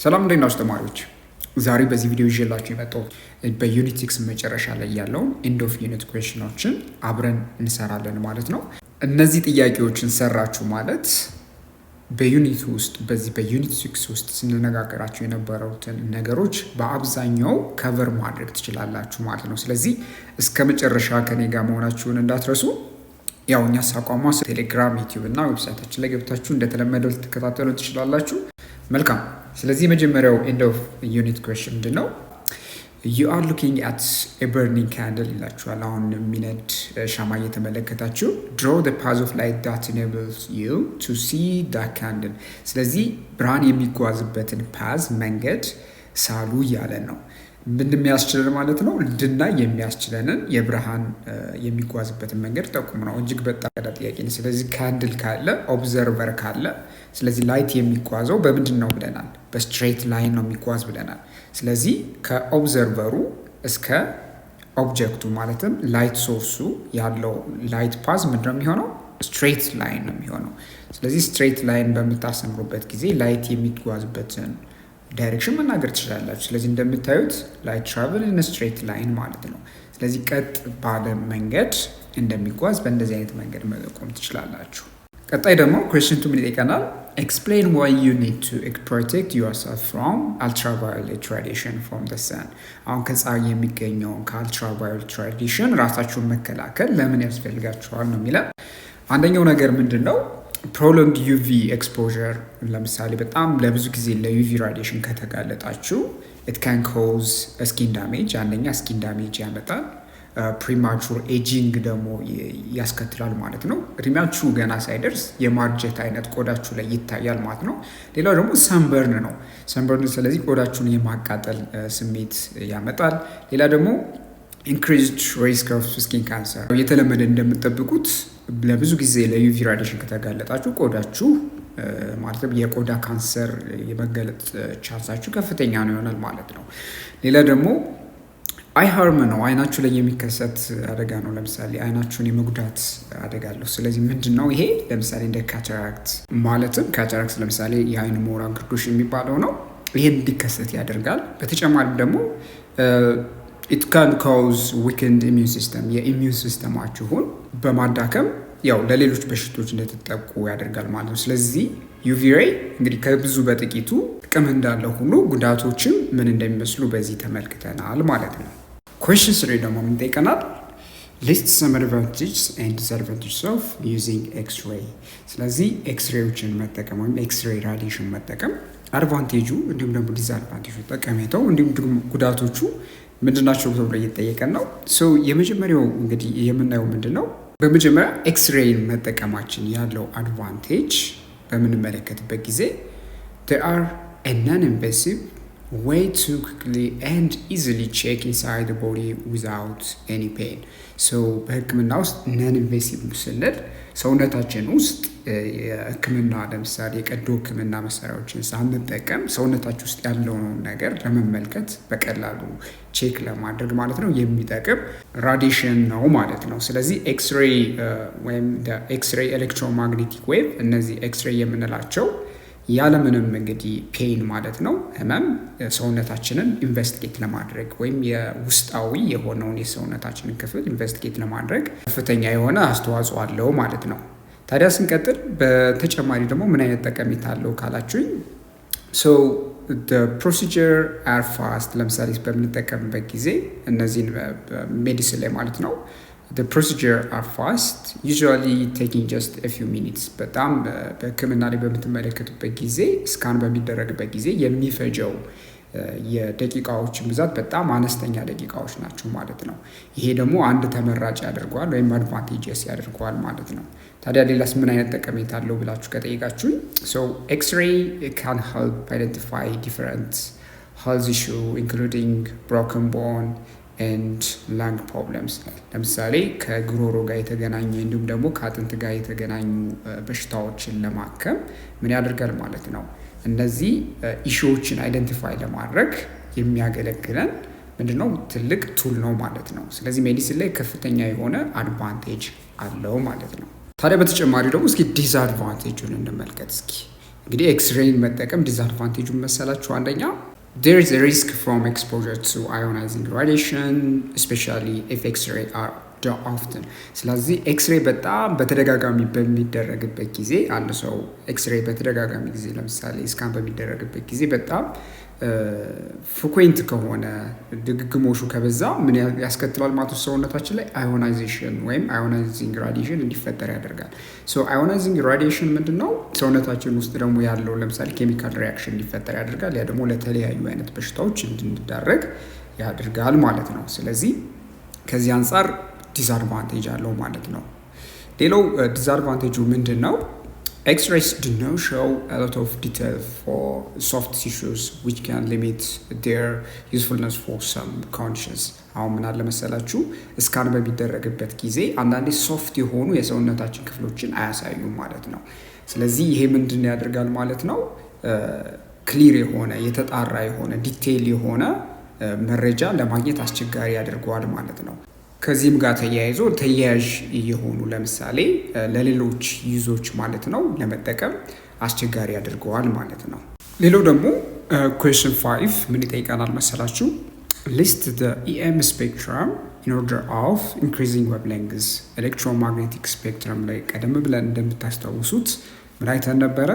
ሰላም እንዴት ናችሁ ተማሪዎች? ዛሬ በዚህ ቪዲዮ ይዤላችሁ የመጣሁት በዩኒት 6 መጨረሻ ላይ ያለውን ኤንድ ኦፍ ዩኒት ኩዌስችኖችን አብረን እንሰራለን ማለት ነው። እነዚህ ጥያቄዎችን ሰራችሁ ማለት በዩኒት ውስጥ በዩኒት 6 ውስጥ ስንነጋገራችሁ የነበሩትን ነገሮች በአብዛኛው ከቨር ማድረግ ትችላላችሁ ማለት ነው። ስለዚህ እስከ መጨረሻ ከኔ ጋር መሆናችሁን እንዳትረሱ። ያው እኛ ሳቋማ ቴሌግራም፣ ዩቲዩብ እና ዌብሳይታችን ላይ ገብታችሁ እንደተለመደው ልትከታተሉ ትችላላችሁ። መልካም። ስለዚህ የመጀመሪያው ኤንድ ኦፍ ዩኒት ኩዌስችን ምንድን ነው? you are looking at a burning candle ይላችኋል። አሁን የሚነድ ሻማ እየተመለከታችሁ draw the path of light that enables you to see that candle። ስለዚህ ብርሃን የሚጓዝበትን ፓዝ መንገድ ሳሉ እያለን ነው። ምን የሚያስችለን ማለት ነው? እንድናይ የሚያስችለንን የብርሃን የሚጓዝበትን መንገድ ጠቁም ነው። እጅግ በጣም ጥያቄ ነው። ስለዚህ ካንድል ካለ ኦብዘርቨር ካለ ስለዚህ ላይት የሚጓዘው በምንድን ነው ብለናል? በስትሬት ላይን ነው የሚጓዝ ብለናል። ስለዚህ ከኦብዘርቨሩ እስከ ኦብጀክቱ ማለትም ላይት ሶርሱ ያለው ላይት ፓዝ ምንድን ነው የሚሆነው? ስትሬት ላይን ነው የሚሆነው። ስለዚህ ስትሬት ላይን በምታሰምሩበት ጊዜ ላይት የሚጓዝበትን ዳይሬክሽን መናገር ትችላላችሁ። ስለዚህ እንደምታዩት ላይት ትራቨል ኢን ስትሬት ላይን ማለት ነው። ስለዚህ ቀጥ ባለ መንገድ እንደሚጓዝ በእንደዚህ አይነት መንገድ መቆም ትችላላችሁ። ቀጣይ ደግሞ ኩዌስችን 2 ምን ይጠይቀናል? ኤክስፕሌን ዋይ ዩ ኒድ ቱ ፕሮቴክት ዩርሰልፍ ፍሮም አልትራቫዮሌት ራዲዬሽን ፍሮም ዘ ሰን። አሁን ከፀሐይ የሚገኘውን ከአልትራቫዮሌት ራዲዬሽን ራሳችሁን መከላከል ለምን ያስፈልጋችኋል ነው የሚለው። አንደኛው ነገር ምንድን ነው? ፕሮሎንግ ዩቪ ኤክስፖዠር። ለምሳሌ በጣም ለብዙ ጊዜ ለዩቪ ራዲዬሽን ከተጋለጣችሁ ኢት ካን ኮዝ ስኪን ዳሜጅ። አንደኛ ስኪን ዳሜጅ ያመጣል። ፕሪማቹር ኤጂንግ ደግሞ ያስከትላል ማለት ነው። እድሜያችሁ ገና ሳይደርስ የማርጀት አይነት ቆዳችሁ ላይ ይታያል ማለት ነው። ሌላው ደግሞ ሰንበርን ነው። ሰንበርን ስለዚህ ቆዳችሁን የማቃጠል ስሜት ያመጣል። ሌላ ደግሞ ኢንክሪዝድ ሪስክ ኦፍ ስኪን ካንሰር። የተለመደ እንደምትጠብቁት ለብዙ ጊዜ ለዩቪ ራዲዬሽን ከተጋለጣችሁ ቆዳችሁ ማለትም የቆዳ ካንሰር የመገለጥ ቻንሳችሁ ከፍተኛ ነው ይሆናል ማለት ነው። ሌላ ደግሞ አይ ሃርም ነው። አይናችሁ ላይ የሚከሰት አደጋ ነው። ለምሳሌ አይናችሁን የመጉዳት አደጋ አለው። ስለዚህ ምንድን ነው ይሄ? ለምሳሌ እንደ ካታራክት ማለትም ካታራክት ለምሳሌ የአይን ሞራ ግርዶሽ የሚባለው ነው። ይሄን እንዲከሰት ያደርጋል። በተጨማሪም ደግሞ it can cause weakened immune system። የኢሚዩን ሲስተማችሁን በማዳከም ያው ለሌሎች በሽቶች እንደተጠቁ ያደርጋል ማለት ነው። ስለዚህ ዩቪ ሬይ እንግዲህ ከብዙ በጥቂቱ ጥቅም እንዳለው ሁሉ ጉዳቶችም ምን እንደሚመስሉ በዚህ ተመልክተናል ማለት ነው። ኩዌስችን 3 ደግሞ ምን ይጠይቀናል? ሊስት ሰም አድቫንቴጅስ ኤንድ ዲስአድቫንቴጅስ ኦፍ ዩዚንግ ኤክስሬይ። ስለዚህ ኤክስሬዎችን መጠቀም ወይም ኤክስሬይ ራዲዬሽን መጠቀም አድቫንቴጁ እንዲሁም ደግሞ ዲስአድቫንቴጁ ጠቀሜታው እንዲሁም ደግሞ ጉዳቶቹ ምንድናቸው ተብሎ እየተጠየቀን ነው። የመጀመሪያው እንግዲህ የምናየው ምንድን ነው? በመጀመሪያ ኤክስሬይን መጠቀማችን ያለው አድቫንቴጅ በምንመለከትበት ጊዜ there are a non-invasive way to quickly and easily check inside the body without any pain። በህክምና ውስጥ ነን ኢንቬሲቭ ስንል ሰውነታችን ውስጥ የህክምና ለምሳሌ የቀዶ ህክምና መሳሪያዎችን ሳንጠቀም ሰውነታችን ውስጥ ያለውን ነገር ለመመልከት በቀላሉ ቼክ ለማድረግ ማለት ነው የሚጠቅም ራዲዬሽን ነው ማለት ነው። ስለዚህ ኤክስሬይ ወይም ኤክስሬይ ኤሌክትሮማግኔቲክ ዌቭ፣ እነዚህ ኤክስሬይ የምንላቸው ያለምንም እንግዲህ ፔን ማለት ነው ህመም ሰውነታችንን ኢንቨስቲጌት ለማድረግ ወይም የውስጣዊ የሆነውን የሰውነታችንን ክፍል ኢንቨስቲጌት ለማድረግ ከፍተኛ የሆነ አስተዋጽኦ አለው ማለት ነው። ታዲያ ስንቀጥል በተጨማሪ ደግሞ ምን አይነት ጠቀሜታ አለው ካላችሁኝ፣ the procedure are fast። ለምሳሌ በምንጠቀምበት ጊዜ እነዚህን ሜዲሲን ላይ ማለት ነው the procedure are fast usually taking just a few minutes። በጣም በህክምና ላይ በምትመለከቱበት ጊዜ ስካን በሚደረግበት ጊዜ የሚፈጀው የደቂቃዎችን ብዛት በጣም አነስተኛ ደቂቃዎች ናቸው ማለት ነው። ይሄ ደግሞ አንድ ተመራጭ ያደርገዋል ወይም አድቫንቴጅስ ያደርገዋል ማለት ነው። ታዲያ ሌላስ ምን አይነት ጠቀሜታ አለው ብላችሁ ከጠየቃችሁኝ፣ ኤክስሬይ can help identify different health issue including broken bone and lung problems። ለምሳሌ ከጉሮሮ ጋር የተገናኙ እንዲሁም ደግሞ ከአጥንት ጋር የተገናኙ በሽታዎችን ለማከም ምን ያደርጋል ማለት ነው። እነዚህ ኢሹዎችን አይደንቲፋይ ለማድረግ የሚያገለግለን ምንድነው? ትልቅ ቱል ነው ማለት ነው። ስለዚህ ሜዲሲን ላይ ከፍተኛ የሆነ አድቫንቴጅ አለው ማለት ነው። ታዲያ በተጨማሪ ደግሞ እስኪ ዲስአድቫንቴጁን እንመልከት። እስኪ እንግዲህ ኤክስሬይን መጠቀም ዲስአድቫንቴጁ መሰላችሁ? አንደኛ there is a risk from exposure to ionizing radiation especially if X-ray are done often። ስለዚህ ኤክስሬይ በጣም በተደጋጋሚ በሚደረግበት ጊዜ አንድ ሰው ኤክስሬይ በተደጋጋሚ ጊዜ ለምሳሌ ስካን በሚደረግበት ጊዜ በጣም ፍሪኩዌንት ከሆነ ድግግሞሹ ከበዛ ምን ያስከትላል ማለት ሰውነታችን ላይ አዮናይዜሽን ወይም አዮናይዚንግ ራዲዬሽን እንዲፈጠር ያደርጋል። ሶ አዮናይዚንግ ራዲዬሽን ምንድነው? ሰውነታችን ውስጥ ደግሞ ያለው ለምሳሌ ኬሚካል ሪአክሽን እንዲፈጠር ያደርጋል። ያ ደግሞ ለተለያዩ አይነት በሽታዎች እንድንዳረግ ያደርጋል ማለት ነው። ስለዚህ ከዚህ አንጻር ዲስአድቫንቴጅ አለው ማለት ነው። ሌላው ዲስአድቫንቴጁ ምንድን ነው? X-rays do not show a lot of detail for soft tissues which can limit their usefulness for some conditions። አሁን ምን አለ መሰላችሁ ስካን በሚደረግበት ጊዜ አንዳንዴ ሶፍት የሆኑ የሰውነታችን ክፍሎችን አያሳዩም ማለት ነው። ስለዚህ ይሄ ምንድን ያደርጋል ማለት ነው? ክሊር የሆነ የተጣራ የሆነ ዲቴይል የሆነ መረጃ ለማግኘት አስቸጋሪ ያደርገዋል ማለት ነው። ከዚህም ጋር ተያይዞ ተያያዥ የሆኑ ለምሳሌ ለሌሎች ዩዞች ማለት ነው ለመጠቀም አስቸጋሪ ያደርገዋል ማለት ነው። ሌላው ደግሞ question 5 ምን ይጠይቀናል መሰላችሁ? list the EM spectrum in order of increasing wavelengths። ኤሌክትሮማግኔቲክ ስፔክትረም ላይ ቀደም ብለን እንደምታስታውሱት ምን አይተን ነበረ?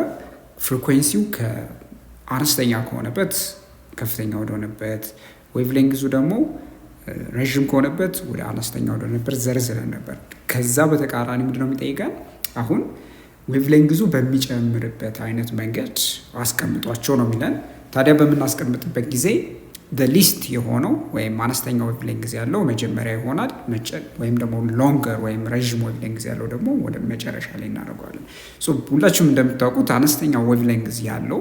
ፍሪኩዌንሲው ከአነስተኛ ከሆነበት ከፍተኛ ወደሆነበት፣ ዌቭሌንግዙ ደግሞ ረዥም ከሆነበት ወደ አነስተኛ ወደ ነበር ዘርዝረን ነበር። ከዛ በተቃራኒ ምንድነው የሚጠይቀን? አሁን ዌቭሌንግዙ በሚጨምርበት አይነት መንገድ አስቀምጧቸው ነው የሚለን። ታዲያ በምናስቀምጥበት ጊዜ ሊስት የሆነው ወይም አነስተኛ ዌቭሌንግዝ ያለው መጀመሪያ ይሆናል፣ ወይም ደግሞ ሎንገር ወይም ረዥም ዌቭሌንግዝ ያለው ደግሞ ወደ መጨረሻ ላይ እናደርገዋለን። ሁላችሁም እንደምታውቁት አነስተኛ ዌቭሌንግዝ ያለው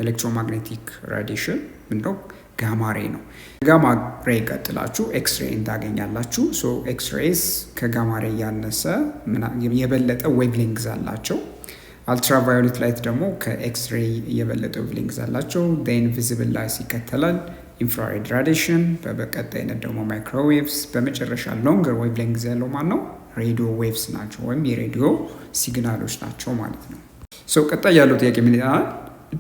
ኤሌክትሮማግኔቲክ ራዲዬሽን ምንድነው? ጋማ ሬይ ነው። ጋማ ሬይ ቀጥላችሁ ኤክስሬይ ታገኛላችሁ። ሶ ኤክስሬይስ ከጋማ ሬይ ያነሰ የበለጠ ዌቭሌንግዝ አላቸው። አልትራቫዮሌት ላይት ደግሞ ከኤክስሬይ የበለጠ ዌቭሌንግዝ አላቸው። ዴን ቪዚብል ላይት ይከተላል፣ ኢንፍራሬድ ራዲዬሽን፣ በቀጣይነት ደግሞ ማይክሮዌቭስ፣ በመጨረሻ ሎንገር ዌቭሌንግዝ ያለው ማን ነው? ሬዲዮ ዌቭስ ናቸው ወይም የሬዲዮ ሲግናሎች ናቸው ማለት ነው። ሶ ቀጣይ ያለው ጥያቄ ምን ይላል?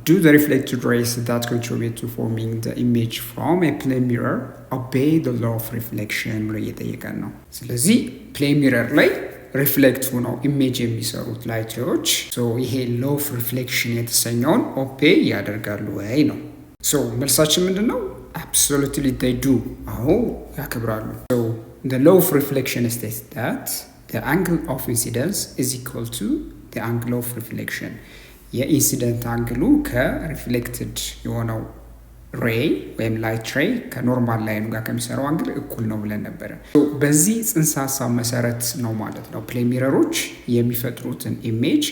Do the reflected rays that contribute to forming the image from a plane mirror obey the law of reflection ብሎ እየጠየቀን ነው። ስለዚህ ፕሌን ሚረር ላይ ሪፍሌክት ሆነው ኢሜጅ የሚሰሩት ላይቶች ይሄ law of reflection የተሰኘውን ኦቤይ ያደርጋሉ ወይ ነው። መልሳችን ምንድን ነው? absolutely they do። አዎ ያከብራሉ። the law of reflection states that the angle of incidence is equal to the angle of reflection። የኢንሲደንት አንግሉ ከሪፍሌክትድ የሆነው ሬይ ወይም ላይት ሬይ ከኖርማል ላይኑ ጋር ከሚሰራው አንግል እኩል ነው ብለን ነበረ። በዚህ ጽንሰ ሀሳብ መሰረት ነው ማለት ነው ፕሌን ሚረሮች የሚፈጥሩትን ኢሜጅ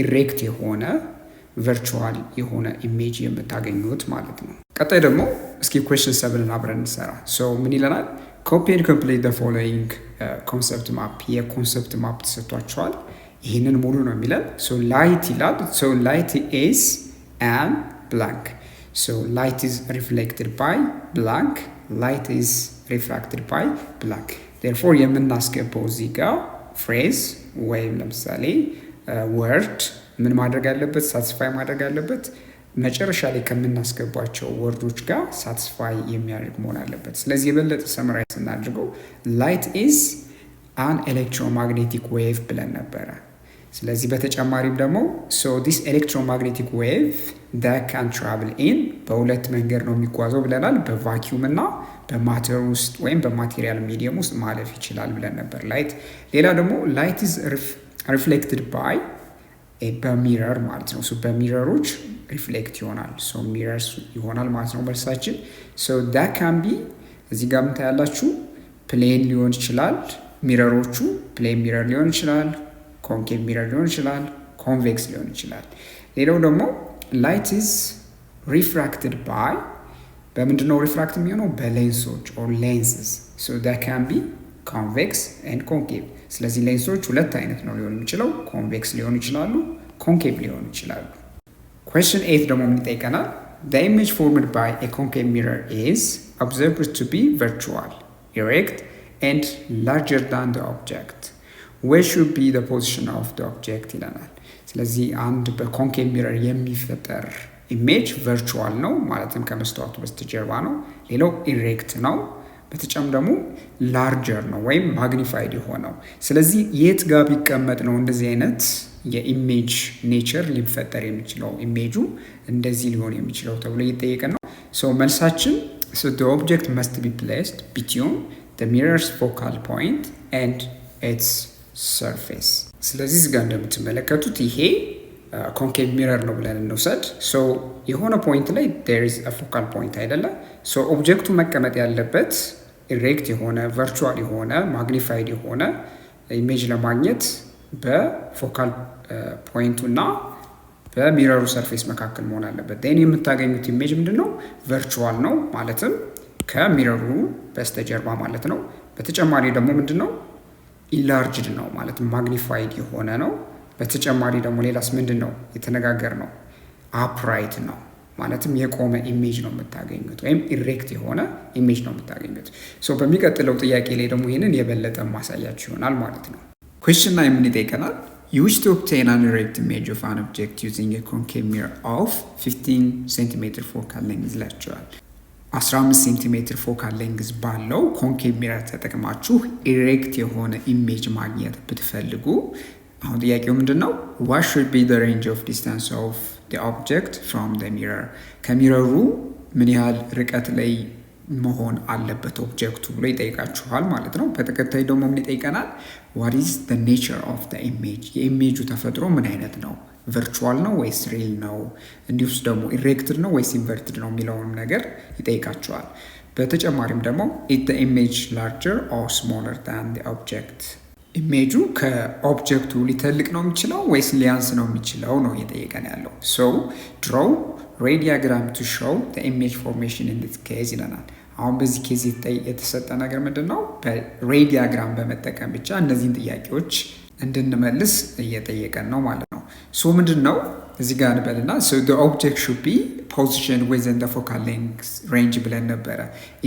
ኢሬክት የሆነ ቨርቹዋል የሆነ ኢሜጅ የምታገኙት ማለት ነው። ቀጣይ ደግሞ እስኪ question 7 አብረን እንሰራ። ምን ይለናል? copy and complete the following concept map። የኮንሰፕት ማፕ ተሰጥቷቸዋል። ይህንን ሙሉ ነው የሚለን። ላይት ይላል። ላይት ኢዝ አን ብላንክ። ላይት ኢዝ ሪፍሌክትድ ባይ ብላንክ፣ ላይት ኢዝ ሪፍራክትድ ባይ ብላንክ። ዴርፎር የምናስገባው እዚህ ጋር ፍሬዝ ወይም ለምሳሌ ወርድ ምን ማድረግ አለበት? ሳቲስፋይ ማድረግ አለበት። መጨረሻ ላይ ከምናስገባቸው ወርዶች ጋር ሳቲስፋይ የሚያደርግ መሆን አለበት። ስለዚህ የበለጠ ሰምራይዝ እናድርገው። ላይት ኢዝ አን ኤሌክትሮማግኔቲክ ዌቭ ብለን ነበረ። ስለዚህ በተጨማሪም ደግሞ ዲስ ኤሌክትሮማግኔቲክ ዌቭ that can travel in በሁለት መንገድ ነው የሚጓዘው ብለናል። በቫኪዩም እና በማተር ውስጥ ወይም በማቴሪያል ሚዲየም ውስጥ ማለፍ ይችላል ብለን ነበር ላይት። ሌላ ደግሞ ላይት is reflected by በሚረር ማለት ነው። በሚረሮች ሪፍሌክት ይሆናል። ሚረርስ ይሆናል ማለት ነው መልሳችን። that can be እዚህ ጋር ምታያላችሁ ፕሌን ሊሆን ይችላል። ሚረሮቹ ፕሌን ሚረር ሊሆን ይችላል፣ ኮንኬቭ ሚረር ሊሆን ይችላል፣ ኮንቬክስ ሊሆን ይችላል። ሌላው ደግሞ ላይት ኢዝ ሪፍራክትድ ባይ በምንድነው ሪፍራክት የሚሆነው? በሌንሶች ኦር ሌንስስ። that can be convex and concave። ስለዚህ ሌንሶች ሁለት አይነት ነው ሊሆን የሚችለው፣ ኮንቬክስ ሊሆኑ ይችላሉ፣ ኮንኬቭ ሊሆኑ ይችላሉ። question 8 ደግሞ ምን ይጠይቀናል? the image formed by a concave mirror is observed to be virtual, erect and larger than the object where should be the position of the object ይለናል። ስለዚህ አንድ በኮንኬቭ ሚረር የሚፈጠር ኢሜጅ ቨርቹዋል ነው ማለትም ከመስታወቱ በስተጀርባ ነው። ሌላው ኢሬክት ነው። በተጨም ደግሞ ላርጀር ነው ወይም ማግኒፋይድ የሆነው። ስለዚህ የት ጋር ቢቀመጥ ነው እንደዚህ አይነት የኢሜጅ ኔቸር ሊፈጠር የሚችለው ኢሜጁ እንደዚህ ሊሆን የሚችለው ተብሎ እየጠየቀ ነው። ሶ መልሳችን the object must be placed between the mirror's focal point and its surface። ስለዚህ እዚህ ጋር እንደምትመለከቱት ይሄ ኮንኬቭ ሚረር ነው ብለን እንውሰድ። ሶ የሆነ ፖይንት ላይ there is a focal point አይደለ? ሶ ኦብጀክቱ መቀመጥ ያለበት ኢሬክት የሆነ ቨርቹዋል የሆነ ማግኒፋይድ የሆነ ኢሜጅ ለማግኘት በፎካል ፖይንቱ እና በሚረሩ ሰርፌስ መካከል መሆን አለበት። ን የምታገኙት ኢሜጅ ምንድነው? ቨርቹዋል ነው ማለትም ከሚረሩ በስተጀርባ ማለት ነው። በተጨማሪ ደግሞ ምንድነው? ኢላርጅድ ነው ማለትም ማግኒፋይድ የሆነ ነው። በተጨማሪ ደግሞ ሌላስ ምንድን ነው የተነጋገር ነው? አፕራይት ነው ማለትም የቆመ ኢሜጅ ነው የምታገኙት ወይም ኢሬክት የሆነ ኢሜጅ ነው የምታገኙት። ሶ በሚቀጥለው ጥያቄ ላይ ደግሞ ይህንን የበለጠ ማሳያችሁ ይሆናል ማለት ነው። ኩዌስችን ላይ ምን ይጠይቀናል? You wish to obtain an erect image of an object using a concave mirror of 15 cm focal length ይላችኋል። 15 ሴንቲሜትር ፎካል ሌንግዝ ባለው ኮንኬቭ ሚረር ተጠቅማችሁ ኢሬክት የሆነ ኢሜጅ ማግኘት ብትፈልጉ አሁን ጥያቄው ምንድን ነው? what should be the range of distance of the object from the mirror ከሚረሩ ምን ያህል ርቀት ላይ መሆን አለበት ኦብጀክቱ ብሎ ይጠይቃችኋል ማለት ነው። በተከታይ ደግሞ ምን ይጠይቀናል? what is the nature of the image የኢሜጁ ተፈጥሮ ምን አይነት ነው? ቨርቹዋል ነው ወይስ ሪል ነው? እንዲሁስ ደግሞ ኢሬክትድ ነው ወይስ ኢንቨርትድ ነው የሚለውንም ነገር ይጠይቃችኋል። በተጨማሪም ደግሞ is the image larger or smaller than the object ኢሜጁ ከኦብጀክቱ ሊተልቅ ነው የሚችለው ወይስ ሊያንስ ነው የሚችለው ነው እየጠየቀን ያለው። so draw ray diagram to show the image formation in this case ይለናል። አሁን በዚህ ኬዝ የተሰጠ ነገር ምንድን ነው? በሬይ ዲያግራም በመጠቀም ብቻ እነዚህን ጥያቄዎች እንድንመልስ እየጠየቀን ነው ማለት ነው። ሶ ምንድን ነው እዚህ ጋር እንበልና so the object should be positioned within the focal length range ብለን ነበረ።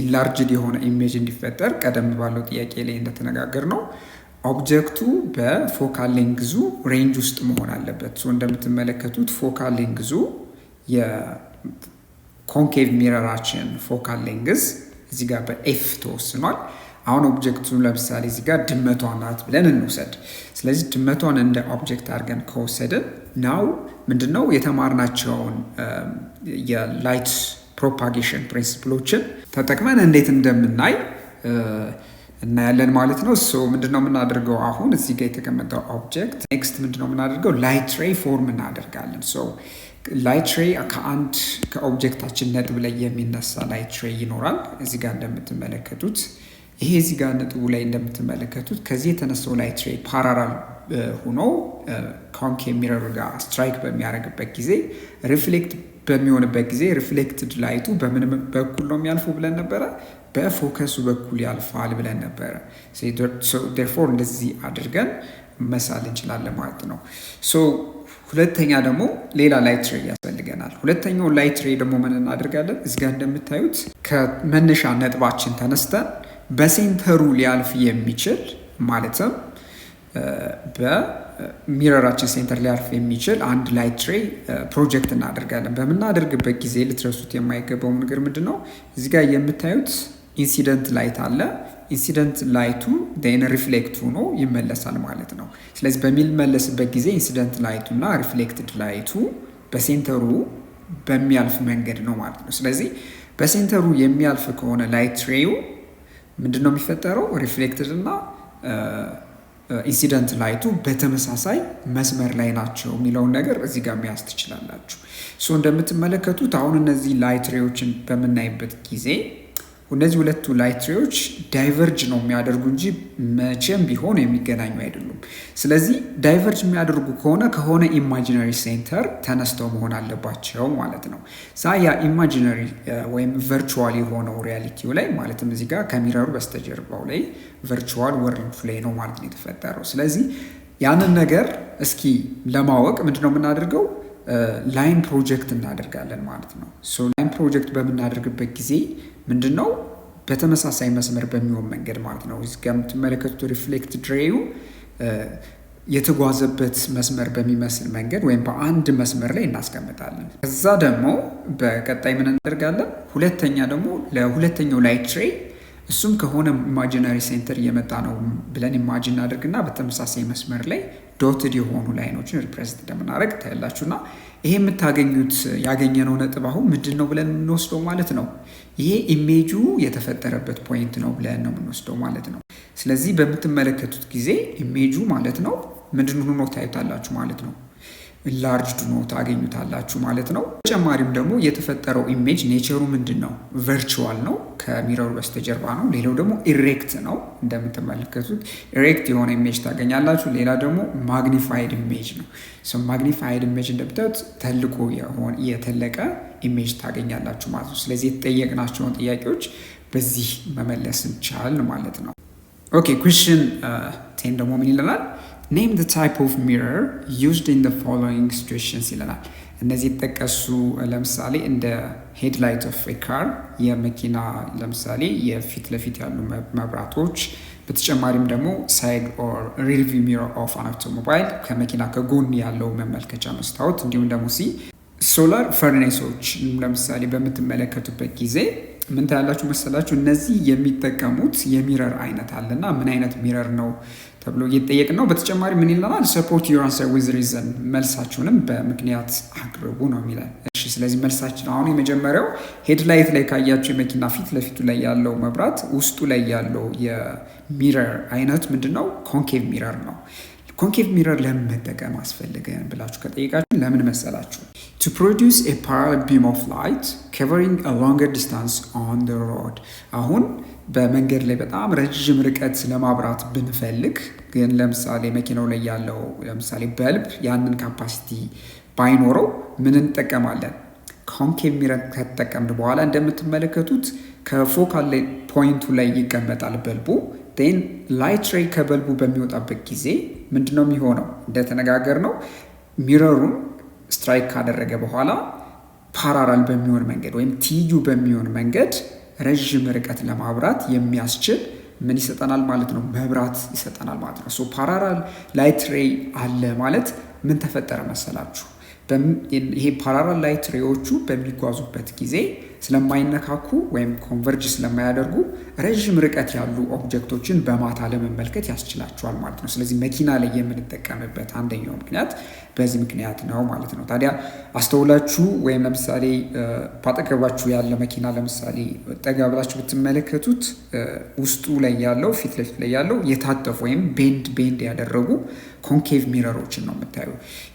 ኢንላርጅድ የሆነ ኢሜጅ እንዲፈጠር ቀደም ባለው ጥያቄ ላይ እንደተነጋገር ነው ኦብጀክቱ በፎካል ሌንግዙ ሬንጅ ውስጥ መሆን አለበት። ሶ እንደምትመለከቱት ፎካል ሌንግዙ የኮንኬቭ ሚረራችን ፎካል ሌንግዝ እዚህ ጋር በኤፍ ተወስኗል። አሁን ኦብጀክቱ ለምሳሌ እዚህ ጋር ድመቷ ናት ብለን እንውሰድ። ስለዚህ ድመቷን እንደ ኦብጀክት አድርገን ከወሰድን ናው ምንድነው የተማርናቸውን የላይት ፕሮፓጌሽን ፕሪንሲፕሎችን ተጠቅመን እንዴት እንደምናይ እናያለን ማለት ነው። ሶ ምንድነው የምናደርገው? አሁን እዚህ ጋር የተቀመጠው ኦብጀክት ኔክስት ምንድነው የምናደርገው? ላይት ሬይ ፎርም እናደርጋለን። ሶ ላይት ሬይ ከኦብጀክታችን ነጥብ ላይ የሚነሳ ላይት ሬይ ይኖራል። እዚህ ጋር እንደምትመለከቱት ይሄ እዚህ ጋር ነጥቡ ላይ እንደምትመለከቱት ከዚህ የተነሳው ላይት ሬይ ፓራራል ሆኖ ኮንኬቭ ሚረር ጋር ስትራይክ በሚያደርግበት ጊዜ ሪፍሌክት በሚሆንበት ጊዜ ሪፍሌክትድ ላይቱ በምን በኩል ነው የሚያልፈው ብለን ነበረ? በፎከሱ በኩል ያልፋል ብለን ነበረ። ዴርፎር እንደዚህ አድርገን መሳል እንችላለን ማለት ነው። ሶ ሁለተኛ ደግሞ ሌላ ላይት ሬይ ያስፈልገናል። ሁለተኛው ላይት ሬይ ደግሞ ምን እናደርጋለን? እዚህ ጋር እንደምታዩት ከመነሻ ነጥባችን ተነስተን በሴንተሩ ሊያልፍ የሚችል ማለትም በሚረራችን ሴንተር ሊያልፍ የሚችል አንድ ላይት ሬይ ፕሮጀክት እናደርጋለን። በምናደርግበት ጊዜ ልትረሱት የማይገባው ነገር ምንድን ነው? እዚህ ጋር የምታዩት ኢንሲደንት ላይት አለ። ኢንሲደንት ላይቱ ዴን ሪፍሌክት ሆኖ ይመለሳል ማለት ነው። ስለዚህ በሚመለስበት ጊዜ ኢንሲደንት ላይቱ እና ሪፍሌክትድ ላይቱ በሴንተሩ በሚያልፍ መንገድ ነው ማለት ነው። ስለዚህ በሴንተሩ የሚያልፍ ከሆነ ላይት ሬዩ ምንድን ነው የሚፈጠረው? ሪፍሌክትድ እና ኢንሲደንት ላይቱ በተመሳሳይ መስመር ላይ ናቸው የሚለውን ነገር እዚህ ጋር መያዝ ትችላላችሁ። ሶ እንደምትመለከቱት አሁን እነዚህ ላይት ሬዎችን በምናይበት ጊዜ እነዚህ ሁለቱ ላይት ሬዎች ዳይቨርጅ ነው የሚያደርጉ እንጂ መቼም ቢሆን የሚገናኙ አይደሉም። ስለዚህ ዳይቨርጅ የሚያደርጉ ከሆነ ኢማጂነሪ ሴንተር ተነስተው መሆን አለባቸው ማለት ነው። ያ ኢማጂነሪ ወይም ቨርቹዋል የሆነው ሪያሊቲው ላይ ማለትም እዚህ ጋር ከሚረሩ በስተጀርባው ላይ ቨርቹዋል ወርልድ ላይ ነው ማለት ነው የተፈጠረው። ስለዚህ ያንን ነገር እስኪ ለማወቅ ምንድነው የምናደርገው? ላይን ፕሮጀክት እናደርጋለን ማለት ነው። ሶ ላይን ፕሮጀክት በምናደርግበት ጊዜ ምንድነው በተመሳሳይ መስመር በሚሆን መንገድ ማለት ነው። እዚህ ጋር የምትመለከቱት ሪፍሌክትድ ሬዩ የተጓዘበት መስመር በሚመስል መንገድ ወይም በአንድ መስመር ላይ እናስቀምጣለን። ከዛ ደግሞ በቀጣይ ምን እናደርጋለን? ሁለተኛ ደግሞ ለሁለተኛው ላይት ሬይ እሱም ከሆነ ኢማጂናሪ ሴንተር እየመጣ ነው ብለን ኢማጂን እናደርግና በተመሳሳይ መስመር ላይ ዶትድ የሆኑ ላይኖችን ሪፕሬዘንት እንደምናደርግ ታያላችሁና ይሄ የምታገኙት ያገኘነው ነጥብ አሁን ምንድን ነው ብለን የምንወስደው ማለት ነው። ይሄ ኢሜጁ የተፈጠረበት ፖይንት ነው ብለን ነው የምንወስደው ማለት ነው። ስለዚህ በምትመለከቱት ጊዜ ኢሜጁ ማለት ነው ምንድን ሆኖ ታዩታላችሁ ማለት ነው። ላርጅ ሆኖ ታገኙታላችሁ ማለት ነው። ተጨማሪም ደግሞ የተፈጠረው ኢሜጅ ኔቸሩ ምንድን ነው? ቨርቹዋል ነው፣ ከሚረሩ በስተጀርባ ነው። ሌላው ደግሞ ኢሬክት ነው። እንደምትመለከቱት ኢሬክት የሆነ ኢሜጅ ታገኛላችሁ። ሌላ ደግሞ ማግኒፋይድ ኢሜጅ ነው። ማግኒፋይድ ኢሜጅ እንደምታዩት ተልቆ የተለቀ ኢሜጅ ታገኛላችሁ ማለት ነው። ስለዚህ የተጠየቅናቸውን ጥያቄዎች በዚህ መመለስ እንቻልን ማለት ነው። ኦኬ ኩዌስችን 10 ደግሞ ምን ይለናል? ኔም the type of mirror used in the following situations ይለናል። እነዚህ የተጠቀሱ ለምሳሌ እንደ ሄድላይት ኦፍ ኤ ካር የመኪና ለምሳሌ የፊት ለፊት ያሉ መብራቶች፣ በተጨማሪም ደግሞ ሳይድ ኦር ሪርቪው ሚረር ኦፍ አን አውቶሞባይል ከመኪና ከጎን ያለው መመልከቻ መስታወት፣ እንዲሁም ደግሞ ሶላር ፈርኔሶች ለምሳሌ በምትመለከቱበት ጊዜ ምን ታያላችሁ መሰላችሁ? እነዚህ የሚጠቀሙት የሚረር አይነት አለና ምን አይነት ሚረር ነው ተብሎ እየጠየቅ ነው። በተጨማሪ ምን ይለናል? ሰፖርት ዩር አንሰር ዊዝ ሪዝን፣ መልሳችሁንም በምክንያት አቅርቡ ነው የሚለን። እሺ ስለዚህ መልሳችን አሁን የመጀመሪያው ሄድላይት ላይ ካያችሁ የመኪና ፊት ለፊቱ ላይ ያለው መብራት ውስጡ ላይ ያለው የሚረር አይነት ምንድነው? ኮንኬቭ ሚረር ነው። ኮንኬቭ ሚረር ለምን መጠቀም አስፈልገን ብላችሁ ከጠየቃችሁ ለምን መሰላችሁ? to produce a parallel beam of light covering a longer distance on the road። አሁን በመንገድ ላይ በጣም ረጅም ርቀት ለማብራት ብንፈልግ ግን ለምሳሌ መኪናው ላይ ያለው ለምሳሌ በልብ ያንን ካፓሲቲ ባይኖረው ምን እንጠቀማለን? ኮንኬቭ ሚረር ከተጠቀምን በኋላ እንደምትመለከቱት ከፎካል ላይ ፖይንቱ ላይ ይቀመጣል በልቡ። ን ላይት ሬይ ከበልቡ በሚወጣበት ጊዜ ምንድነው የሚሆነው? እንደተነጋገር ነው ሚረሩን ስትራይክ ካደረገ በኋላ ፓራራል በሚሆን መንገድ ወይም ትይዩ በሚሆን መንገድ ረዥም ርቀት ለማብራት የሚያስችል ምን ይሰጠናል ማለት ነው? መብራት ይሰጠናል ማለት ነው። ሶ ፓራራል ላይት ሬይ አለ ማለት ምን ተፈጠረ መሰላችሁ? ይሄ ፓራራል ላይት ሬዎቹ በሚጓዙበት ጊዜ ስለማይነካኩ ወይም ኮንቨርጅ ስለማያደርጉ ረዥም ርቀት ያሉ ኦብጀክቶችን በማታ ለመመልከት ያስችላቸዋል ማለት ነው። ስለዚህ መኪና ላይ የምንጠቀምበት አንደኛው ምክንያት በዚህ ምክንያት ነው ማለት ነው። ታዲያ አስተውላችሁ ወይም ለምሳሌ ባጠገባችሁ ያለ መኪና ለምሳሌ ጠጋ ብላችሁ ብትመለከቱት ውስጡ ላይ ያለው ፊት ለፊት ላይ ያለው የታጠፉ ወይም ቤንድ ያደረጉ ኮንኬቭ ሚረሮችን ነው የምታዩ።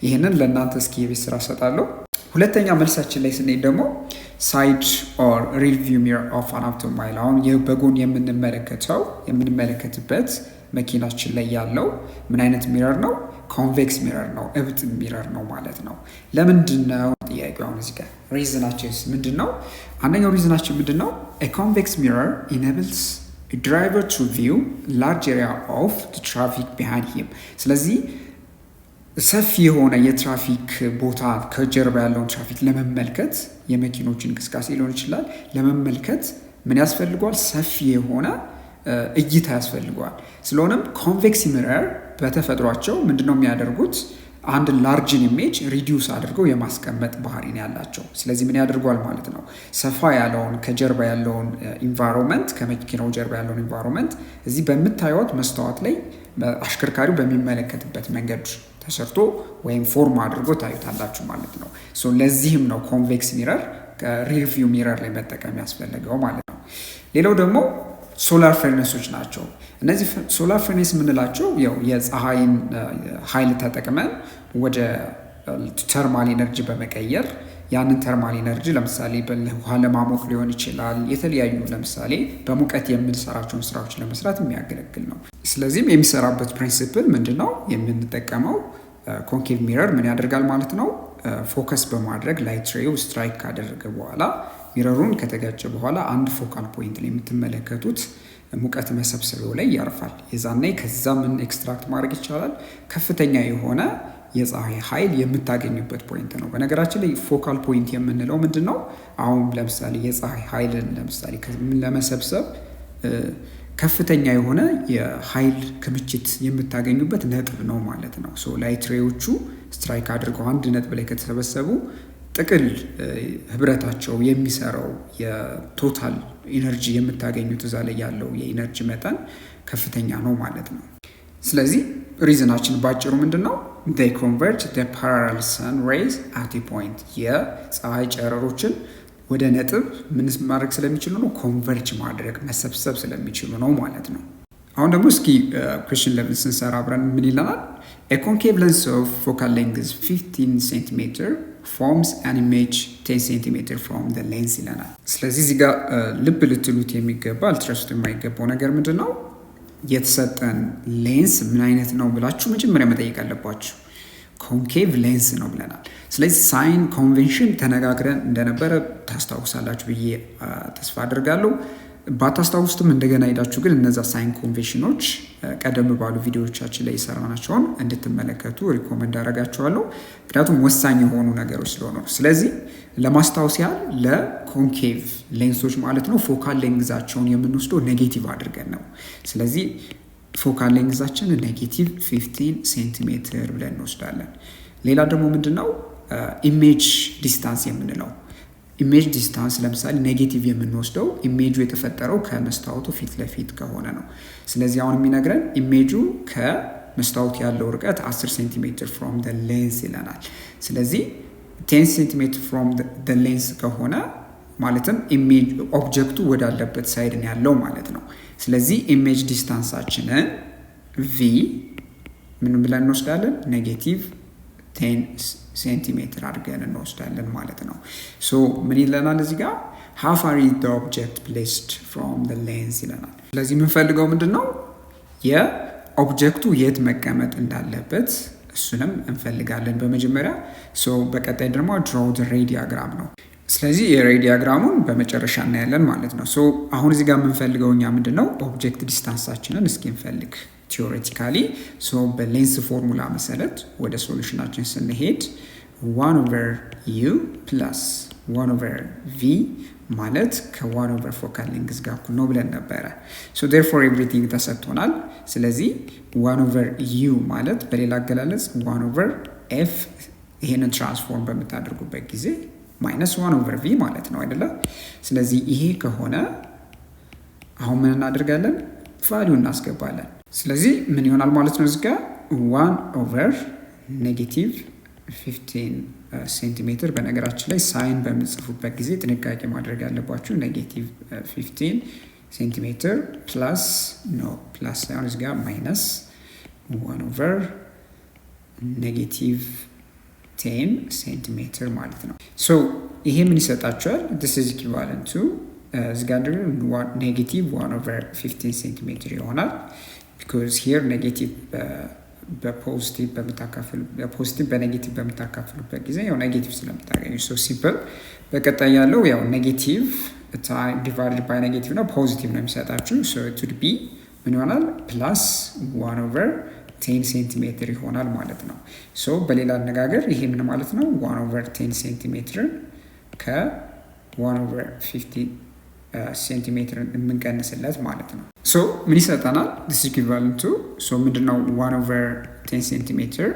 ይህንን ለእናንተ እስኪ የቤት ስራ ሰጣለሁ። ሁለተኛ መልሳችን ላይ ስንሄድ ደግሞ ሳይድ ኦር ሪርቪው ሚረር ኦፍ አን አውቶሞባይል። አሁን ይህ በጎን የምንመለከትበት መኪናችን ላይ ያለው ምን አይነት ሚረር ነው? ኮንቬክስ ሚረር ነው፣ እብጥ ሚረር ነው ማለት ነው። ለምንድን ነው ጥያቄው? አሁን እዚህ ጋር ሪዝናችንስ ምንድን ነው? አንደኛው ሪዝናችን ምንድን ነው? ኮንቬክስ ሚረር ኢኔብልስ ድራይቨር ቱ ቪው ላርጅ ኤሪያ ኦፍ ትራፊክ ቢሃይንድ ሂም። ስለዚህ ሰፊ የሆነ የትራፊክ ቦታ ከጀርባ ያለውን ትራፊክ ለመመልከት የመኪኖችን እንቅስቃሴ ሊሆን ይችላል ለመመልከት ምን ያስፈልገዋል? ሰፊ የሆነ እይታ ያስፈልገዋል። ስለሆነም ኮንቬክስ ሚረር በተፈጥሯቸው ምንድነው የሚያደርጉት? አንድ ላርጅን ኢሜጅ ሪዲዩስ አድርገው የማስቀመጥ ባህሪ ነው ያላቸው። ስለዚህ ምን ያደርጓል ማለት ነው? ሰፋ ያለውን ከጀርባ ያለውን ኢንቫይሮንመንት ከመኪናው ጀርባ ያለውን ኢንቫይሮንመንት እዚህ በምታዩት መስታወት ላይ አሽከርካሪው በሚመለከትበት መንገድ ተሰርቶ ወይም ፎርም አድርጎ ታዩታላችሁ ማለት ነው። ለዚህም ነው ኮንቬክስ ሚረር ከሪርቪው ሚረር ላይ መጠቀም ያስፈልገው ማለት ነው። ሌላው ደግሞ ሶላር ፈርኔሶች ናቸው። እነዚህ ሶላር ፈርኔስ የምንላቸው ያው የፀሐይን ኃይል ተጠቅመን ወደ ተርማል ኤነርጂ በመቀየር ያንን ተርማል ኤነርጂ ለምሳሌ ውሃ ለማሞቅ ሊሆን ይችላል። የተለያዩ ለምሳሌ በሙቀት የምንሰራቸውን ስራዎች ለመስራት የሚያገለግል ነው። ስለዚህም የሚሰራበት ፕሪንሲፕል ምንድነው? የምንጠቀመው ኮንኬቭ ሚረር ምን ያደርጋል ማለት ነው? ፎከስ በማድረግ ላይት ሬው ስትራይክ ካደረገ በኋላ ሚረሩን ከተጋጨ በኋላ አንድ ፎካል ፖይንት ላይ የምትመለከቱት ሙቀት መሰብሰቢያው ላይ ያርፋል። የዛኔ ከዛ ምን ኤክስትራክት ማድረግ ይቻላል? ከፍተኛ የሆነ የፀሐይ ኃይል የምታገኙበት ፖይንት ነው። በነገራችን ላይ ፎካል ፖይንት የምንለው ምንድን ነው? አሁን ለምሳሌ የፀሐይ ኃይልን ለምሳሌ ለመሰብሰብ ከፍተኛ የሆነ የኃይል ክምችት የምታገኙበት ነጥብ ነው ማለት ነው። ሶ ላይት ሬዎቹ ስትራይክ አድርገው አንድ ነጥብ ላይ ከተሰበሰቡ ጥቅል ህብረታቸው የሚሰራው የቶታል ኢነርጂ የምታገኙት እዛ ላይ ያለው የኢነርጂ መጠን ከፍተኛ ነው ማለት ነው። ስለዚህ ሪዝናችን ባጭሩ ምንድን ነው? they convert the parallel sun rays at a point የፀሐይ ጨረሮችን ወደ ነጥብ ምን ማድረግ ስለሚችሉ ነው? ኮንቨርጅ ማድረግ መሰብሰብ ስለሚችሉ ነው ማለት ነው። አሁን ደግሞ እስኪ ኩዌስችን ለምን ስንሰራ አብረን ምን ይለናል? a concave lens of focal length is 15 cm forms an image 10 cm from the lens ይለናል። ስለዚህ እዚህ ጋር ልብ ልትሉት የሚገባ ልትረሱት የማይገባው ነገር ምንድን ነው? የተሰጠን ሌንስ ምን አይነት ነው ብላችሁ መጀመሪያ መጠየቅ አለባችሁ። ኮንኬቭ ሌንስ ነው ብለናል። ስለዚህ ሳይን ኮንቬንሽን ተነጋግረን እንደነበረ ታስታውሳላችሁ ብዬ ተስፋ አድርጋለሁ። ባታስታውሱትም እንደገና ሄዳችሁ ግን እነዛ ሳይን ኮንቬንሽኖች ቀደም ባሉ ቪዲዮዎቻችን ላይ የሰራናቸውን እንድትመለከቱ ሪኮመንድ አደርጋችኋለሁ። ምክንያቱም ወሳኝ የሆኑ ነገሮች ስለሆኑ ነው። ስለዚህ ለማስታወስ ያህል ለኮንኬቭ ሌንሶች ማለት ነው ፎካል ሌንግዛቸውን የምንወስደው ኔጌቲቭ አድርገን ነው። ስለዚህ ፎካል ሌንግዛችን ኔጌቲቭ 15 ሴንቲሜትር ብለን እንወስዳለን። ሌላ ደግሞ ምንድነው ኢሜጅ ዲስታንስ የምንለው ኢሜጅ ዲስታንስ ለምሳሌ ኔጌቲቭ የምንወስደው ኢሜጁ የተፈጠረው ከመስታወቱ ፊት ለፊት ከሆነ ነው። ስለዚህ አሁን የሚነግረን ኢሜጁ ከመስታወቱ ያለው ርቀት 10 ሴንቲሜትር ፍሮም ደ ሌንስ ይለናል። ስለዚህ 10 ሴንቲሜትር ፍሮም ደ ሌንስ ከሆነ ማለትም ኢሜጅ ኦብጀክቱ ወዳለበት ሳይድ ያለው ማለት ነው። ስለዚህ ኢሜጅ ዲስታንሳችንን ቪ ምን ብለን እንወስዳለን? ኔጌቲቭ 10 ሴንቲሜትር አድርገን እንወስዳለን ማለት ነው። ሶ ምን ይለናል እዚህ ጋር? how far is the object placed from the lens ይለናል። ስለዚህ የምንፈልገው ምንድን ነው? የኦብጀክቱ የት መቀመጥ እንዳለበት እሱንም እንፈልጋለን በመጀመሪያ። ሶ በቀጣይ ደግሞ draw the ray diagram ነው። ስለዚህ የሬይ ዲያግራሙን በመጨረሻ እናያለን ማለት ነው። ሶ አሁን እዚህ ጋር የምንፈልገው እኛ ምንድን ነው? ኦብጀክት ዲስታንሳችንን እስኪ እንፈልግ ቲዎሬቲካሊ። ሶ በሌንስ ፎርሙላ መሰረት ወደ ሶሉሽናችን ስንሄድ 1/u ፕላስ 1/v ማለት ከ1/4 ፎካል ሌንግዝ ጋር እኩል ነው ብለን ነበረ። ሶ ዴርፎር ኤቭሪቲንግ ተሰጥቶናል። ስለዚህ 1/u ማለት በሌላ አገላለጽ 1/f ይሄንን ትራንስፎርም በምታደርጉበት ጊዜ ማይነስ 1/v ማለት ነው አይደለ? ስለዚህ ይሄ ከሆነ አሁን ምን እናደርጋለን? ቫልዩ እናስገባለን። ስለዚህ ምን ይሆናል ማለት ነው? እዚህ ጋር 1/-15 ሴንቲሜትር። በነገራችን ላይ ሳይን በምጽፉበት ጊዜ ጥንቃቄ ማድረግ ያለባችሁ -15 ሴንቲሜትር ፕላስ ነው ፕላስ ሳይሆን እዚህ ጋር ማይነስ 1/-10 ሴንቲሜትር ማለት ነው። ሶ ይሄ ምን ይሰጣቸዋል? this is equivalent to እዚህ ጋር ኔጌቲቭ 1/15 ሴንቲሜትር ይሆናል። because here ኔጌቲቭ በፖዚቲቭ በኔጌቲቭ በምታካፍሉበት ጊዜ ያው ኔጌቲቭ ስለምታገኙ ሶ ሲምፕል። በቀጣይ ያለው ያው ኔጌቲቭ ዲቫይድድ ባይ ኔጌቲቭ ነው፣ ፖዚቲቭ ነው የሚሰጣችሁ። ሶ it would be ምን ይሆናል? ፕላስ 1/10 ሴንቲሜትር ይሆናል ማለት ነው። ሶ በሌላ አነጋገር ይሄ ምን ማለት ነው? 1/10 ሴንቲሜትርን ከ1/50 ሴንቲሜትር የምንቀንስለት ማለት ነው። ሶ ምን ይሰጠናል? this is equivalent to ሶ ምንድነው 1/10 ሴንቲሜትር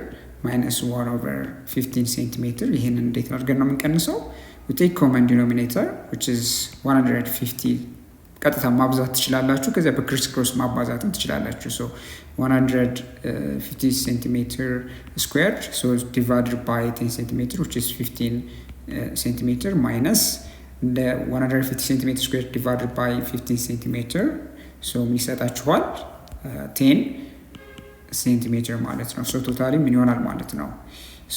ማይነስ 1/15 ሴንቲሜትር። ይህንን እንዴት አድርገን ነው የምንቀንሰው? we take common denominator which is 150 ቀጥታ ማብዛት ትችላላችሁ፣ ከዚያ በክሪስ ክሮስ ማባዛትም ትችላላችሁ። ሶ 150 ሴንቲሜትር ስኩዌርድ ሶ ዲቫይድድ ባይ 10 ሴንቲሜትር which is 15 ሴንቲሜትር ማይነስ እንደ 150 ሴንቲሜትር ስኩዌር ዲቫይድድ ባይ 15 ሴንቲሜትር ሶ ምን ይሰጣችኋል? 10 ሴንቲሜትር ማለት ነው። ሶ ቶታሊ ምን ይሆናል ማለት ነው?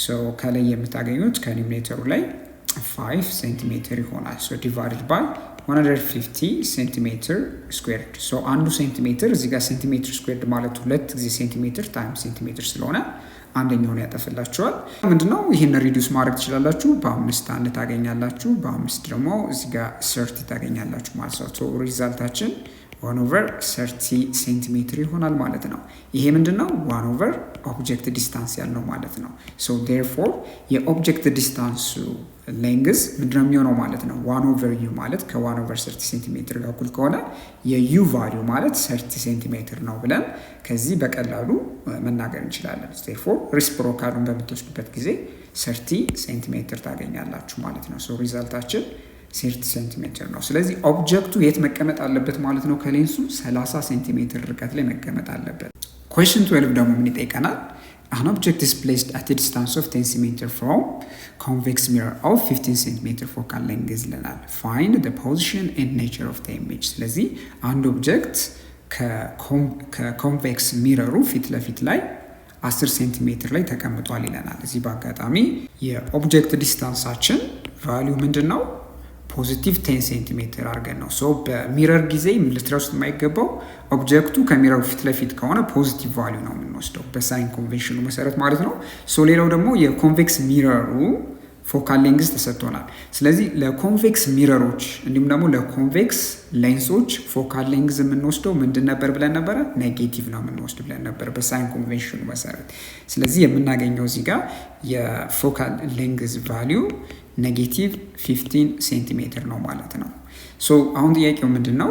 ሶ ከላይ የምታገኙት ከኒሚኔተሩ ላይ 5 ሴንቲሜትር ይሆናል። ሶ ዲቫይድድ ባይ 150 ሴንቲሜትር ስኩዌርድ ሶ አንዱ ሴንቲሜትር እዚህ ጋር ሴንቲሜትር ስኩዌርድ ማለት 2 ጊዜ ሴንቲሜትር ታይም ሴንቲሜትር ስለሆነ አንደኛውን ያጠፍላችኋል። ምንድነው ይሄን ሪዲዩስ ማድረግ ትችላላችሁ። በ5 አንድ ታገኛላችሁ፣ በ5 ደግሞ እዚህ ጋር 30 ታገኛላችሁ ማለት ነው። ሶ ሪዛልታችን 1/30 ሴንቲሜትር ይሆናል ማለት ነው። ይሄ ምንድነው 1/, ኦብጀክት ዲስታንስ ያልነው ማለት ነው። ሶ ዴርፎር የኦብጀክት ዲስታንሱ ሌንግዝ ምንድነው የሚሆነው ማለት ነው 1/u ማለት ከ1/30 ሴንቲሜትር ጋር እኩል ከሆነ የዩ ቫሊዩ ማለት 30 ሴንቲሜትር ነው ብለን ከዚህ በቀላሉ መናገር እንችላለን። ዴርፎር ሪስፕሮካሉን በምትወስዱበት ጊዜ 30 ሴንቲሜትር ታገኛላችሁ ማለት ነው። ሶ ሪዛልታችን 30 ሴንቲሜትር ነው። ስለዚህ ኦብጀክቱ የት መቀመጥ አለበት ማለት ነው? ከሌንሱ 30 ሴንቲሜትር ርቀት ላይ መቀመጥ አለበት። ኩዌስችን 12 ደግሞ ምን ይጠይቀናል? An object is placed at a distance of 10 cm from convex mirror of 15 cm focal length ይለናል። Find the position and nature of the image። ስለዚህ አንድ ኦብጀክት ከኮንቬክስ ሚረሩ ፊት ለፊት ላይ 10 ሴንቲሜትር ላይ ተቀምጧል ይለናል። እዚህ በአጋጣሚ የኦብጀክት ዲስታንሳችን ቫሊዩ ምንድን ነው? ፖዚቲቭ 10 ሴንቲሜትር አድርገን ነው። ሶ በሚረር ጊዜ ልትረሱት የማይገባው ኦብጀክቱ ከሚረሩ ፊት ለፊት ከሆነ ፖዚቲቭ ቫሊዩ ነው የምንወስደው በሳይን ኮንቬንሽኑ መሰረት ማለት ነው። ሶ ሌላው ደግሞ የኮንቬክስ ሚረሩ ፎካል ሌንግዝ ተሰጥቶናል። ስለዚህ ለኮንቬክስ ሚረሮች እንዲሁም ደግሞ ለኮንቬክስ ሌንሶች ፎካል ሌንግዝ የምንወስደው ምንድን ነበር ብለን ነበረ? ኔጌቲቭ ነው የምንወስድ ብለን ነበር በሳይን ኮንቬንሽኑ መሰረት። ስለዚህ የምናገኘው እዚህ ጋር የፎካል ሌንግዝ ቫሊዩ ኔጌቲቭ 15 ሴንቲሜትር ነው ማለት ነው። ሶ አሁን ጥያቄው ምንድን ነው?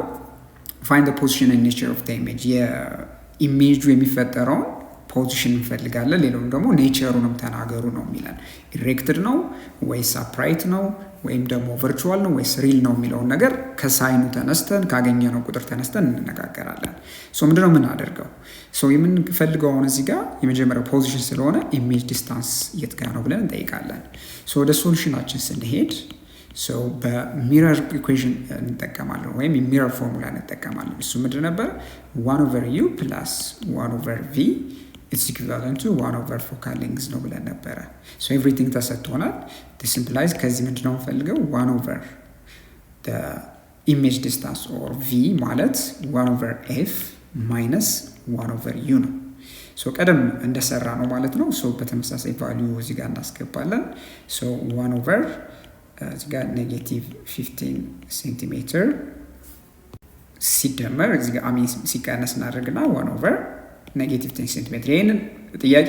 ፋይንድ ዘ ፖዚሽን ኤንድ ኔቸር ኦፍ ዘ ኢሜጅ። የኢሜጁ የሚፈጠረውን ፖዚሽን እንፈልጋለን። ሌላውም ደግሞ ኔቸሩንም ተናገሩ ነው የሚለን። ኢሬክትድ ነው ወይስ አፕራይት ነው ወይም ደግሞ ቨርቹዋል ነው ወይስ ሪል ነው የሚለውን ነገር ከሳይኑ ተነስተን ካገኘነው ቁጥር ተነስተን እንነጋገራለን። ሶ ምንድነው የምናደርገው? ሶ የምንፈልገው አሁን እዚህ ጋር የመጀመሪያው ፖዚሽን ስለሆነ ኢሜጅ ዲስታንስ የት ጋር ነው ብለን እንጠይቃለን። ሶ ወደ ሶሉሽናችን ስንሄድ ሶ በሚረር ኢኩዌሽን እንጠቀማለን ወይም የሚረር ፎርሙላ እንጠቀማለን። እሱ ምንድን ነበር? 1/u ፕላስ 1/v ኢትስ ኢኩቫለንት ቱ 1/4 ፎካል ሌንግዝ ነው ብለን ነበረ። ሶ ኤቭሪቲንግ ተሰጥቶናል። ሲምፕላይዝ ከዚህ ምንድን ነው የምፈልገው 1/the ኢሜጅ ዲስታንስ ኦር v ማለት 1/f ማይነስ 1/u ነው። ሶ ቀደም እንደሰራ ነው ማለት ነው። ሶ በተመሳሳይ ቫሊዩ እዚህ ጋር እናስገባለን። ሶ 1/, እዚህ ጋር ኔጌቲቭ 15 ሴንቲሜትር ሲደመር እዚህ ጋር ሲቀነስ እናደርግና 1/, ኔጌቲቭ 10 ሴንቲሜትር። ይህንን ጥያቄ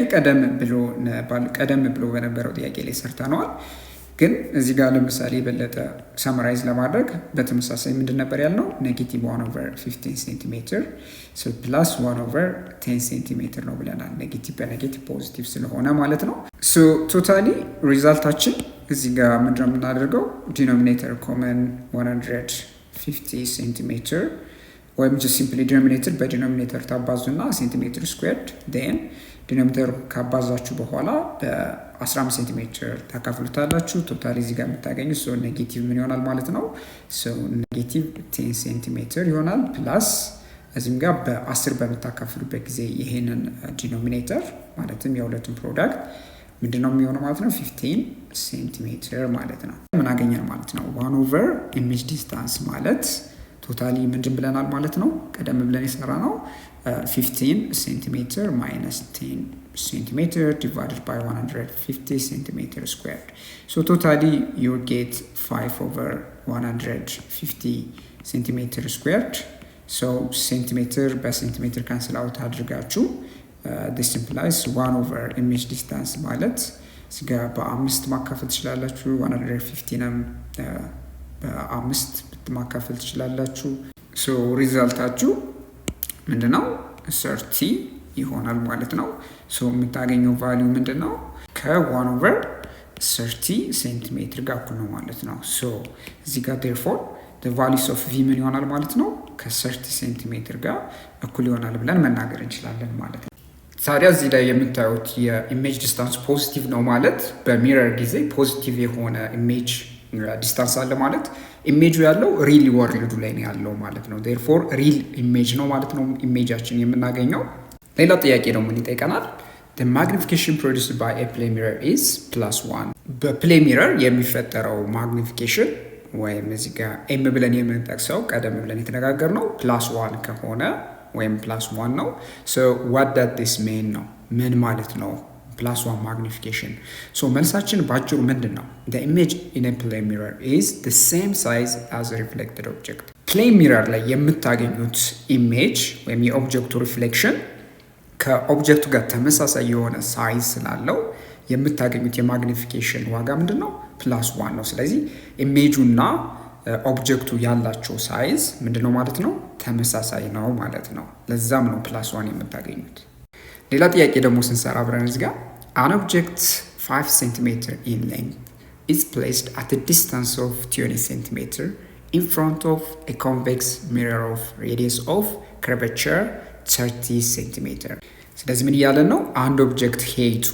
ቀደም ብሎ በነበረው ጥያቄ ላይ ሰርተነዋል። ግን እዚህ ጋር ለምሳሌ የበለጠ ሰመራይዝ ለማድረግ በተመሳሳይ ምንድን ነበር ያልነው? ኔጌቲቭ 1/15 ሴንቲሜትር ፕላስ 1/10 ሴንቲሜትር ነው ብለናል። ኔጌቲቭ በኔጌቲቭ ፖዚቲቭ ስለሆነ ማለት ነው። ሶ ቶታሊ ሪዛልታችን እዚህ ጋር ምንድነው የምናደርገው? ዲኖሚኔተር ኮመን 150 ሴንቲሜትር ወይም ሲምፕሊ ዲኖሚኔተር በዲኖሚኔተር ታባዙና ሴንቲሜትር ስኩዌርድ ን ዲኖሚኔተር ካባዛችሁ በኋላ በ15 ሴንቲሜትር ታካፍሉታላችሁ። ቶታሊ እዚህ ጋር የምታገኙ ኔጌቲቭ ምን ይሆናል ማለት ነው? ኔጌቲቭ 10 ሴንቲሜትር ይሆናል። ፕላስ እዚህም ጋር በ10 በምታካፍሉበት ጊዜ ይሄንን ዲኖሚኔተር ማለትም የሁለቱም ፕሮዳክት ምንድነው የሚሆነው ማለት ነው? 15 ሴንቲሜትር ማለት ነው። ምን አገኘን ማለት ነው? 1/, ኢሜጅ ዲስታንስ ማለት ቶታሊ ምንድን ብለናል ማለት ነው? ቀደም ብለን የሰራ ነው 15 ሴንቲሜትር ማይነስ 10 ሴንቲሜትር ዲቫይድድ ባይ 150 ሴንቲሜትር ስኩዌርድ። ሶ ቶታሊ ዩ ጌት 5/150 ሴንቲሜትር ስኩዌርድ። ሶ ሴንቲሜትር በሴንቲሜትር ካንስል አውት አድርጋችሁ this implies 1/, ኢሜጅ ዲስታንስ ማለት እዚህ ጋር በ5 ማካፈል ትችላላችሁ። 150ንም በ5 ማካፈል ትችላላችሁ። ሶ ሪዛልታችሁ ምንድነው? 30 ይሆናል ማለት ነው። ሶ የምታገኘው ቫሊዩ ምንድነው? ከ1/30 ሴንቲሜትር ጋር እኩል ነው ማለት ነው። ሶ እዚህ ጋር therefore the values of v ምን ይሆናል ማለት ነው? ከ30 ሴንቲሜትር ጋር እኩል ይሆናል ብለን መናገር እንችላለን ማለት ነው። ታዲያ እዚህ ላይ የምታዩት የኢሜጅ ዲስታንስ ፖዚቲቭ ነው ማለት በሚረር ጊዜ ፖዚቲቭ የሆነ ኢሜጅ ዲስታንስ አለ ማለት ኢሜጁ ያለው ሪል ወርልዱ ላይ ነው ያለው ማለት ነው። ዴርፎር ሪል ኢሜጅ ነው ማለት ነው ኢሜጃችን የምናገኘው። ሌላ ጥያቄ ደግሞ ምን ይጠይቀናል? the magnification produced by a plane mirror is +1 በፕሌን ሚረር የሚፈጠረው ማግኒፊኬሽን ወይም እዚህ ጋር ኤም ብለን የምንጠቅሰው ቀደም ብለን የተነጋገርነው +1 ከሆነ ወይም +1 ነው። so what does this mean ነው? ምን ማለት ነው +1 magnification? so መልሳችን ባጭሩ ምንድን ነው? the image in a plane mirror is the same size as a reflected object. ፕሌን ሚረር ላይ የምታገኙት ኢሜጅ ወይም የኦብጀክቱ ሪፍሌክሽን ከኦብጀክቱ ጋር ተመሳሳይ የሆነ ሳይዝ ስላለው የምታገኙት የማግኒፊኬሽን ዋጋ ምንድን ነው? +1 ነው። ስለዚህ ኢሜጁና ኦብጀክቱ ያላቸው ሳይዝ ምንድን ነው ማለት ነው? ተመሳሳይ ነው ማለት ነው። ለዛም ነው +1 የምታገኙት። ሌላ ጥያቄ ደግሞ ስንሰራ አብረን እዚህ ጋር an object 5 cm in length is placed at a distance of 20 cm in front of a convex mirror of radius of curvature 30 cm። ስለዚህ ምን እያለን ነው? አንድ ኦብጀክት ሄይቱ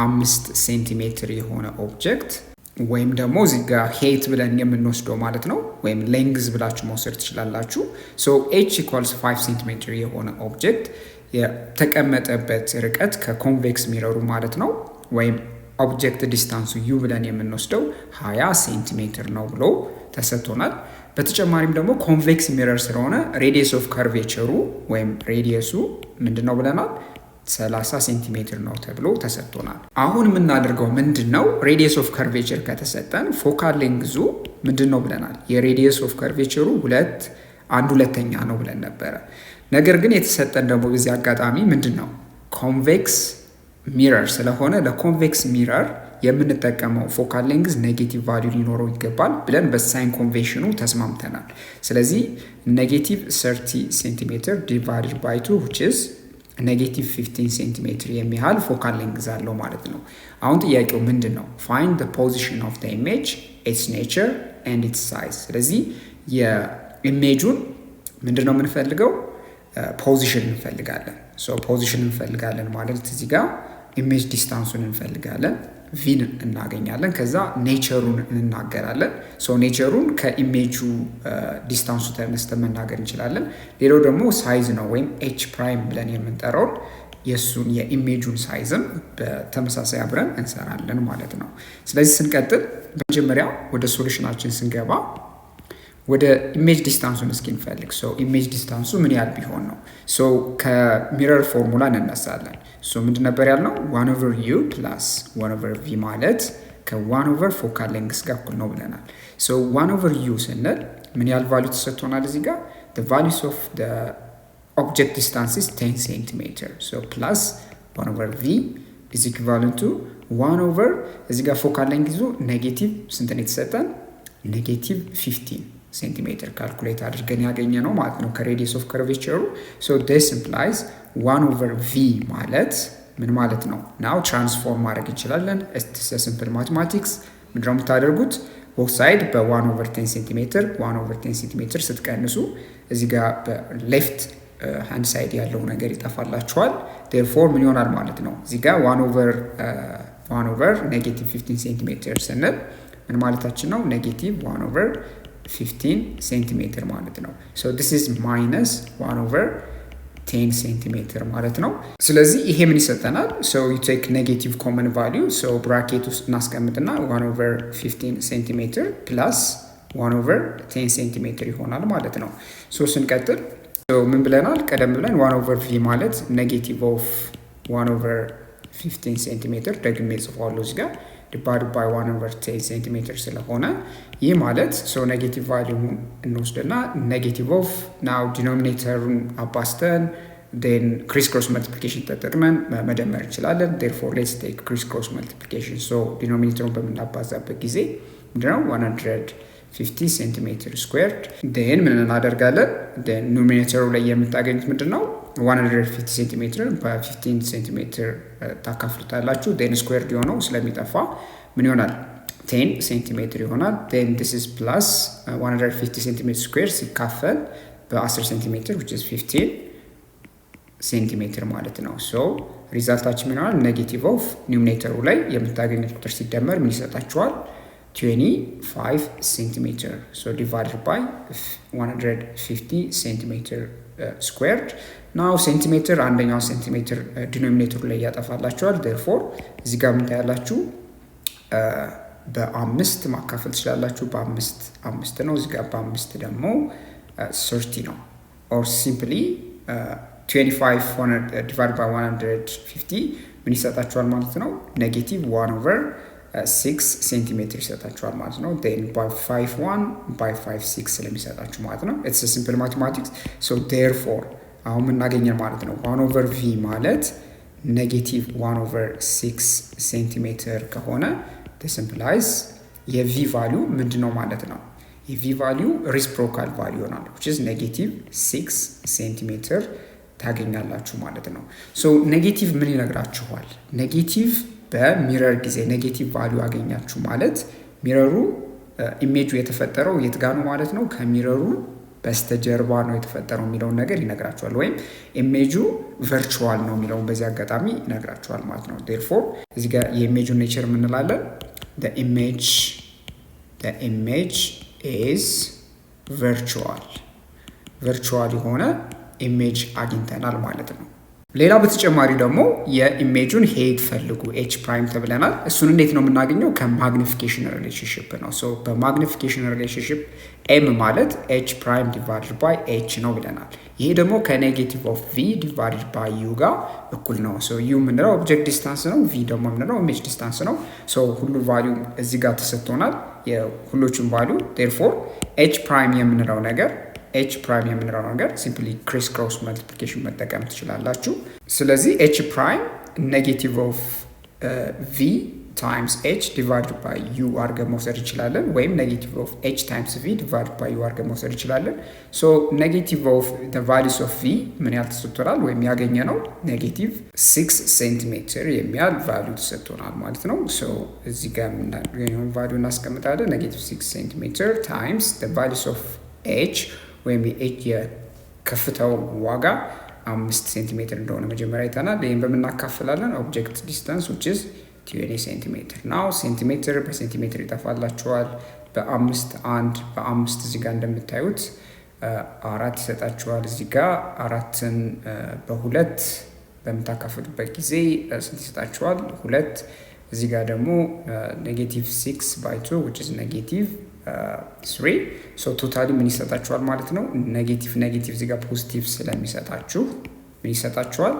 5 ሴንቲሜትር የሆነ ኦብጀክት ወይም ደግሞ እዚህ ጋር ሄይት ብለን የምንወስደው ማለት ነው፣ ወይም ሌንግዝ ብላችሁ መውሰድ ትችላላችሁ። ሶ h ኢኳልስ 5 ሴንቲሜትር የሆነ ኦብጀክት የተቀመጠበት ርቀት ከኮንቬክስ ሚረሩ ማለት ነው፣ ወይም ኦብጀክት ዲስታንሱ ዩ ብለን የምንወስደው 20 ሴንቲሜትር ነው ብሎ ተሰጥቶናል። በተጨማሪም ደግሞ ኮንቬክስ ሚረር ስለሆነ ሬዲየስ ኦፍ ከርቬቸሩ ወይም ሬዲየሱ ምንድን ነው ብለናል? 30 ሴንቲሜትር ነው ተብሎ ተሰጥቶናል። አሁን የምናደርገው ምንድን ነው? ሬዲየስ ኦፍ ከርቬቸር ከተሰጠን ፎካል ሌንግዙ ምንድን ነው ብለናል? የሬዲየስ ኦፍ ከርቬቸሩ 1/2 ነው ብለን ነበረ። ነገር ግን የተሰጠን ደግሞ በዚህ አጋጣሚ ምንድን ነው? ኮንቬክስ ሚረር ስለሆነ ለኮንቬክስ ሚረር የምንጠቀመው ፎካል ሌንግዝ ኔጌቲቭ ቫሊዩ ሊኖረው ይገባል ብለን በሳይን ኮንቬንሽኑ ተስማምተናል። ስለዚህ ኔጌቲቭ 30 ሴንቲሜትር ዲቫይድድ ባይ 2 which is ኔጌቲቭ 15 ሴንቲሜትር የሚያህል ፎካል ሌንግዝ አለው ማለት ነው። አሁን ጥያቄው ምንድን ነው? find the position of the image, its nature and its size። ስለዚህ የኢሜጁን ምንድን ነው የምንፈልገው? ፖዚሽን እንፈልጋለን። ፖዚሽን እንፈልጋለን ማለት እዚህ ጋር ኢሜጅ ዲስታንሱን እንፈልጋለን፣ ቪን እናገኛለን። ከዛ ኔቸሩን እንናገራለን። ኔቸሩን ከኢሜጁ ዲስታንሱ ተነስተን መናገር እንችላለን። ሌላው ደግሞ ሳይዝ ነው ወይም ኤች ፕራይም ብለን የምንጠራውን የእሱን የኢሜጁን ሳይዝም በተመሳሳይ አብረን እንሰራለን ማለት ነው። ስለዚህ ስንቀጥል በመጀመሪያ ወደ ሶሉሽናችን ስንገባ ወደ ኢሜጅ ዲስታንሱን እስኪ እንፈልግ። ኢሜጅ ዲስታንሱ ምን ያህል ቢሆን ነው? ከሚረር ፎርሙላ እንነሳለን። ምንድን ነበር ያልነው? 1/u + 1/v ማለት ከ1/4 ፎካል ሌንግዝ ጋር እኩል ነው ብለናል። 1/u ስንል ምን ያህል ቫሊዩ ተሰጥቶናል? እዚህ ጋር the values of the object distance is 10 cm plus 1/v is equivalent to 1/, እዚህ ጋር ፎካል ሌንግዙ ኔጌቲቭ ስንት ነው የተሰጠን? ኔጌቲቭ 15 ሴንቲሜትር ካልኩሌት አድርገን ያገኘ ነው ማለት ነው ከሬዲየስ ኦፍ ከርቬቸሩ። this implies 1/v ማለት ምን ማለት ነው? ናው ትራንስፎርም ማድረግ እንችላለን። ሲምፕል ማቴማቲክስ ምንድነው የምታደርጉት? ቦት ሳይድ በ1/10 ሴንቲሜትር 1/10 ሴንቲሜትር ስትቀንሱ እዚህ ጋር በሌፍት ሃንድ ሳይድ ያለው ነገር ይጠፋላችኋል። ዴርፎር ምን ይሆናል ማለት ነው? እዚህ ጋር 1/, ኔጌቲቭ 15 ሴንቲሜትር ስንል ምን ማለታችን ነው? ኔጌቲቭ 1/15 ሴንቲሜትር ማለት ነው። this is minus 1/10 ሴንቲሜትር ማለት ነው። ስለዚህ ይሄ ምን ይሰጠናል? you take negative common value, ብራኬት ውስጥ እናስቀምጥና 1/15 ሴንቲሜትር plus 1/10 ሴንቲሜትር ይሆናል ማለት ነው። ስንቀጥል ምን ብለናል? ቀደም ብለን 1/v ማለት ኔጌቲቭ ኦፍ 1/15 ሴንቲሜትር ደግሜ ጽፏለሁ እዚህ ጋር divided by 1/10 ሴንቲሜትር ስለሆነ ይህ ማለት ኔጌቲቭ ቫሊዩ እንወስድና ኔጌቲቭ ኦፍ ናው ዲኖሚኔተሩን አባስተን then ክሪስ ክሮስ መልቲፕሊኬሽን ተጠቅመን መደመር እንችላለን። therefore let's take ክሪስ ክሮስ መልቲፕሊኬሽን ዲኖሚኔተሩን በምናባዛበት ጊዜ ምንድነው 150 ሴንቲሜትር ስኩዌርድ then ምን እናደርጋለን? then ኖሚኔተሩ ላይ የምታገኙት ምንድነው 150 ሴንቲሜትር በ15 ሴንቲሜትር ታካፍሉታላችሁ። then ስኩዌርድ የሆነው ስለሚጠፋ ምን ይሆናል? 10 ሴንቲሜትር ይሆናል። then this is plus 150 ሴንቲሜትር ስኩዌር ሲካፈል በ10 ሴንቲሜትር which is 15 ሴንቲሜትር ማለት ነው። ሪዛልታችን ምን ይሆናል? ኔጌቲቭ ኦፍ ኒውሜተሩ ላይ የምታገኙት ቁጥር ሲደመር ምን ይሰጣችኋል? 25 ሴንቲሜትር divided by 150 ሴንቲሜትር ስኩዌርድ ናው ሴንቲሜትር አንደኛው ሴንቲሜትር ዲኖሚኔተሩ ላይ ያጠፋላችኋል። therefore እዚህ ጋር ምን ታያላችሁ? በ5 ማካፈል ትችላላችሁ። በ5 ነው። እዚህ ጋር በ5 ደግሞ 30 ነው። or simply 25 divided by 150 ምን ይሰጣችኋል ማለት ነው? ኔጌቲቭ 1/30 6 ሴንቲሜትር ይሰጣችኋል ማለት ነው። ን by 5 ስለሚሰጣችሁ ማለት ነው። ኢትስ ሲምፕል ማቴማቲክስ። ሶ ዴርፎር አሁን የምናገኘን ማለት ነው 1/v ማለት ኔጌቲቭ 1/6 ሴንቲሜትር ከሆነ ሲምፕላይዝ የቪ ቫሊዩ ምንድን ነው ማለት ነው? የቪ ቫሊዩ ሪስፕሮካል ቫሊዩ ይሆናል which is ኔጌቲቭ 6 ሴንቲሜትር ታገኛላችሁ ማለት ነው። ሶ ኔጌቲቭ ምን ይነግራችኋል? ኔጌቲቭ በሚረር ጊዜ ኔጌቲቭ ቫሊዩ አገኛችሁ ማለት ሚረሩ ኢሜጁ የተፈጠረው የት ጋ ነው ማለት ነው? ከሚረሩ በስተጀርባ ነው የተፈጠረው የሚለውን ነገር ይነግራችኋል። ወይም ኢሜጁ ቨርቹዋል ነው የሚለውን በዚህ አጋጣሚ ይነግራችኋል ማለት ነው። ዴርፎር እዚህ ጋር የኢሜጁ ኔቸር የምንላለን the image is ቨርቹዋል የሆነ ኢሜጅ አግኝተናል ማለት ነው። ሌላ በተጨማሪ ደግሞ የኢሜጁን ሄድ ፈልጉ ኤች ፕራይም ተብለናል። እሱን እንዴት ነው የምናገኘው? ከማግኒፊኬሽን ሪሌሽንሽፕ ነው። ሶ በማግኒፊኬሽን ሪሌሽንሽፕ ኤም ማለት ኤች ፕራይም ዲቫይድድ ባይ ኤች ነው ብለናል። ይሄ ደግሞ ከኔጌቲቭ ኦፍ ቪ ዲቫይድድ ባይ ዩ ጋር እኩል ነው። ሶ ዩ የምንለው ኦብጀክት ዲስታንስ ነው፣ ቪ ደግሞ የምንለው ኢሜጅ ዲስታንስ ነው። ሶ ሁሉ ቫሊዩ እዚህ ጋር ተሰጥቶናል፣ የሁሎቹም ቫሊዩ። ዴርፎር ኤች ፕራይም የምንለው ነገር ሲምፕሊ ክሪስ ክሮስ መልቲፕሊኬሽን መጠቀም ትችላላችሁ። ስለዚህ ኤች ፕራይም ኔጌቲቭ ኦፍ ቪ ታይምስ ኤች ዲቫይድ ባይ ዩ አድርገን መውሰድ እንችላለን። ወይም ኔጌቲቭ ኦፍ ኤች ታይምስ ቪ ዲቫይድ ባይ ዩ አድርገን መውሰድ እንችላለን። ሶ ኔጌቲቭ ኦፍ ቫሊዩስ ኦፍ ቪ ምን ያህል ተሰጥቶናል? ወይም ያገኘ ነው ኔጌቲቭ 6 ሴንቲሜትር የሚያህል ቫሊዩ ተሰጥቶናል ማለት ነው። ሶ እዚህ ጋር የምናገኘውን ቫሊዩ እናስቀምጣለን። ኔጌቲቭ 6 ሴንቲሜትር ታይምስ ቫሊዩስ ኦፍ ኤች ወይም የከፍታው ዋጋ 5 ሴንቲሜትር እንደሆነ መጀመሪያ አይተናል። ይህም በምናካፍላለን ኦብጀክት ዲስታንስ which is 20 ሴንቲሜትር ናው። ሴንቲሜትር በሴንቲሜትር ይጠፋላችኋል። በአምስት እዚህ ጋር እንደምታዩት 4 ይሰጣችኋል። እዚህ ጋር 4ን በ2 በምታካፍሉበት ጊዜ ስንት ይሰጣችኋል? 2። እዚህ ጋር ደግሞ ኔጌቲቭ 6 by 2 which is ኔጌቲቭ 3 ሶ ቶታሊ ምን ይሰጣችኋል ማለት ነው? ኔጌቲቭ እዚህ ጋር ፖዚቲቭ ስለሚሰጣችሁ ምን ይሰጣችኋል?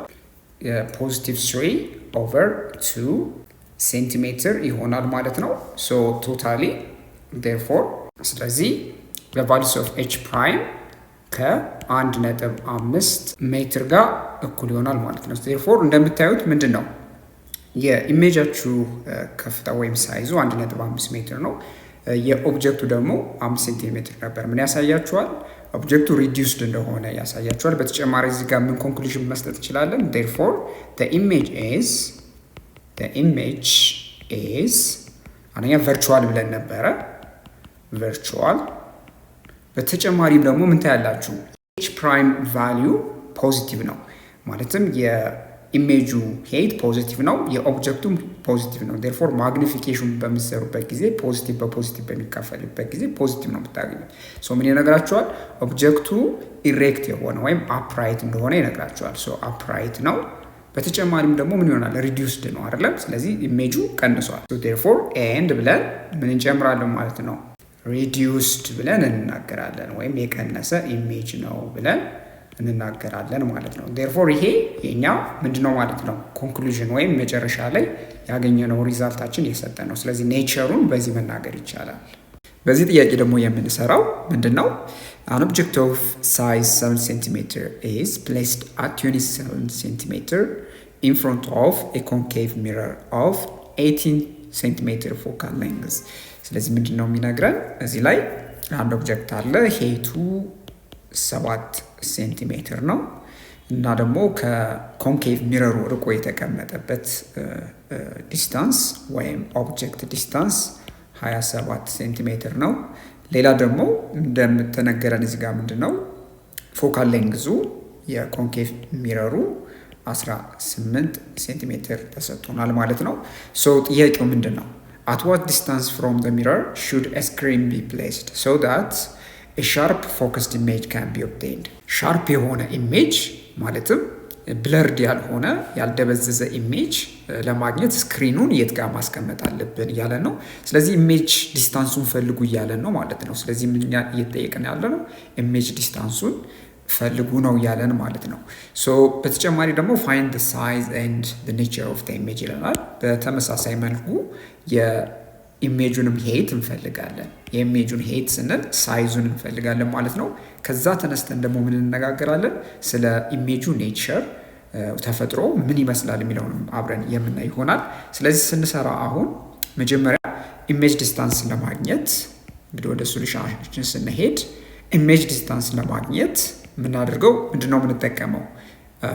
ፖዚቲቭ 3 over 2 ሴንቲሜትር ይሆናል ማለት ነው። ሶ ቶታሊ ዴርፎር ስለዚህ በቫሊዩስ ኦፍ ኤች ፕራይም ከ1.5 ሜትር ጋር እኩል ይሆናል ማለት ነው። ዴርፎር እንደምታዩት ምንድን ነው የኢሜጃችሁ ከፍታ ወይም ሳይዙ 1.5 ሜትር ነው። የኦብጀክቱ ደግሞ 5 ሴንቲሜትር ነበር። ምን ያሳያችኋል? ኦብጀክቱ ሪዲዩስድ እንደሆነ ያሳያችኋል። በተጨማሪ እዚህ ጋር ምን ኮንክሉዥን መስጠት እንችላለን? ዴርፎር the image is አንደኛ ቨርቹዋል ብለን ነበረ፣ ቨርቹዋል። በተጨማሪም ደግሞ ምን ታያላችሁ? ኤች ፕራይም ቫሊዩ ፖዚቲቭ ነው። ማለትም ኢሜጁ ሄድ ፖዚቲቭ ነው፣ የኦብጀክቱም ፖዚቲቭ ነው። ዴርፎር ማግኒፊኬሽን በምትሰሩበት ጊዜ ፖዚቲቭ በፖዚቲቭ በሚካፈልበት ጊዜ ፖዚቲቭ ነው የምታገኙት። ሶ ምን ይነግራችኋል? ኦብጀክቱ ኢሬክት የሆነ ወይም አፕራይት እንደሆነ ይነግራችኋል። ሶ አፕራይት ነው። በተጨማሪም ደግሞ ምን ይሆናል? ሪዲዩስድ ነው አይደለም? ስለዚህ ኢሜጁ ቀንሷል። ሶ ዴርፎር ኤንድ ብለን ምን እንጨምራለን ማለት ነው? ሪዲዩስድ ብለን እንናገራለን፣ ወይም የቀነሰ ኢሜጅ ነው ብለን እንናገራለን ማለት ነው። ዴርፎር ይሄ የኛ ምንድነው ማለት ነው? ኮንክሉዥን ወይም መጨረሻ ላይ ያገኘነው ሪዛልታችን የሰጠ ነው። ስለዚህ ኔቸሩን በዚህ መናገር ይቻላል። በዚህ ጥያቄ ደግሞ የምንሰራው ምንድነው? an object of size 7 centimeter is placed at 27 centimeter in front of a concave mirror of 18 centimeter focal length። ስለዚህ ምንድነው የሚነግረን እዚህ ላይ አንድ ኦብጀክት አለ፣ ሄቱ 7 ሴንቲሜትር ነው እና ደግሞ ከኮንኬቭ ሚረሩ ርቆ የተቀመጠበት ዲስታንስ ወይም ኦብጀክት ዲስታንስ 27 ሴንቲሜትር ነው። ሌላ ደግሞ እንደምትነገረን እዚህ ጋር ምንድነው ፎካል ሌንግዙ የኮንኬቭ ሚረሩ 18 ሴንቲሜትር ተሰጥቶናል ማለት ነው። ሶ ጥያቄው ምንድን ነው? at what distance from the mirror should a screen be placed so that a sharp focused image can be obtained? ሻርፕ የሆነ ኢሜጅ ማለትም ብለርድ ያልሆነ ያልደበዘዘ ኢሜጅ ለማግኘት ስክሪኑን የት ጋር ማስቀመጥ አለብን እያለ ነው። ስለዚህ ኢሜጅ ዲስታንሱን ፈልጉ እያለን ነው ማለት ነው። ስለዚህ ምን እየጠየቅን ያለ ነው? ኢሜጅ ዲስታንሱን ፈልጉ ነው ያለን ማለት ነው። ሶ በተጨማሪ ደግሞ ፋይንድ ዘ ሳይዝ ኤንድ ዘ ኔቸር ኦፍ ዘ ኢሜጅ ይለናል። በተመሳሳይ መልኩ የኢሜጁንም ሄይት እንፈልጋለን። የኢሜጁን ሄይት ስንል ሳይዙን እንፈልጋለን ማለት ነው። ከዛ ተነስተን ደግሞ ምን እንነጋገራለን? ስለ ኢሜጁ ኔቸር ተፈጥሮ ምን ይመስላል የሚለውንም አብረን የምናይ ይሆናል። ስለዚህ ስንሰራ አሁን መጀመሪያ ኢሜጅ ዲስታንስ ለማግኘት እንግዲህ ወደ ሶሉሽናችን ስንሄድ ኢሜጅ ዲስታንስ ለማግኘት የምናደርገው ምንድነው? የምንጠቀመው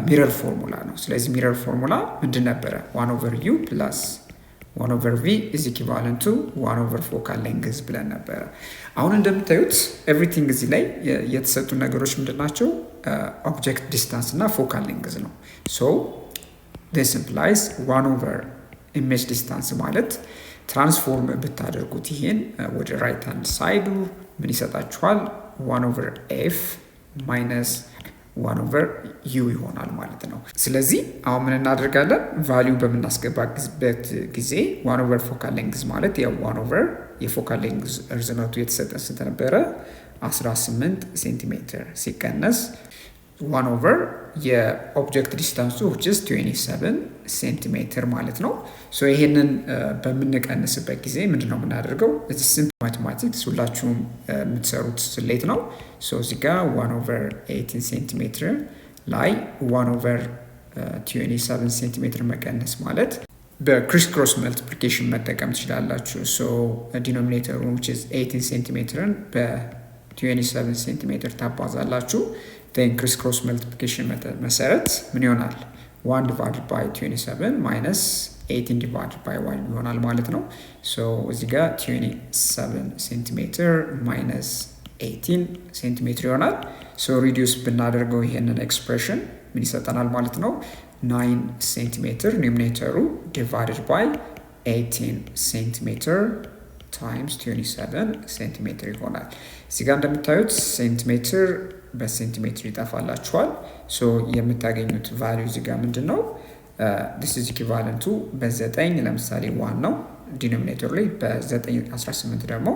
ሚረር ፎርሙላ ነው። ስለዚህ ሚረር ፎርሙላ ምንድን ነበረ? 1/u ፕላስ 1/v is equivalent to 1/4 ፎካል ሌንግዝ ብለን ነበረ። አሁን እንደምታዩት ኤቭሪቲንግ እዚህ ላይ የተሰጡ ነገሮች ምንድን ናቸው? ኦብጀክት ዲስታንስ እና ፎካል ሌንግዝ ነው። ሶ this implies 1/, ኢሜጅ ዲስታንስ ማለት ትራንስፎርም ብታደርጉት ይሄን ወደ ራይት ሃንድ ሳይዱ ምን ይሰጣችኋል? 1/f ማይነስ 1/u ይሆናል ማለት ነው። ስለዚህ አሁን ምን እናደርጋለን? ቫሊዩ በምናስገባበት ጊዜ 1/4 ፎካል ሌንግዝ ማለት ያው 1/, የፎካል ሌንግዝ እርዝመቱ የተሰጠን ስንት ነበረ? 18 ሴንቲሜትር ሲቀነስ 1/, የኦብጀክት ዲስታንሱ which is 27 ሴንቲሜትር ማለት ነው። ሶ ይሄንን በምንቀንስበት ጊዜ ምንድነው የምናደርገው? እዚህ ሲምፕል ማቴማቲክስ ሁላችሁም የምትሰሩት ስሌት ነው። ሶ እዚህ ጋር 1/18 ሴንቲሜትር ላይ 1/27 ሴንቲሜትር መቀነስ ማለት በክሪስ ክሮስ መልቲፕሊኬሽን መጠቀም ትችላላችሁ። ሶ ዲኖሚኔተሩ which is 18 ሴንቲሜትርን በ27 ሴንቲሜትር ታባዛላችሁ። ክሪስ ክሮስ መልቲፕሊኬሽን መሰረት ምን ይሆናል? 1 divided by 27 minus 18 divided by 1 ይሆናል ማለት ነው። ሶ እዚህ ጋር 27 ሴንቲሜትር ማይነስ 18 ሴንቲሜትር ይሆናል። ሶ ሪዲዩስ ብናደርገው ይሄንን ኤክስፕሬሽን ምን ይሰጠናል ማለት ነው? 9 ሴንቲሜትር ኒውሚኔተሩ divided by 18 ሴንቲሜትር ታይምስ 27 ሴንቲሜትር ይሆናል። እዚህ ጋር እንደምታዩት ሴንቲሜትር በሴንቲሜትር ይጠፋላችኋል። ሶ የምታገኙት ቫሊዩ እዚህ ጋር ምንድን ነው? this is equivalent to በ9 ለምሳሌ 1 ነው ዲኖሚኔተር ላይ፣ በ9 18 ደግሞ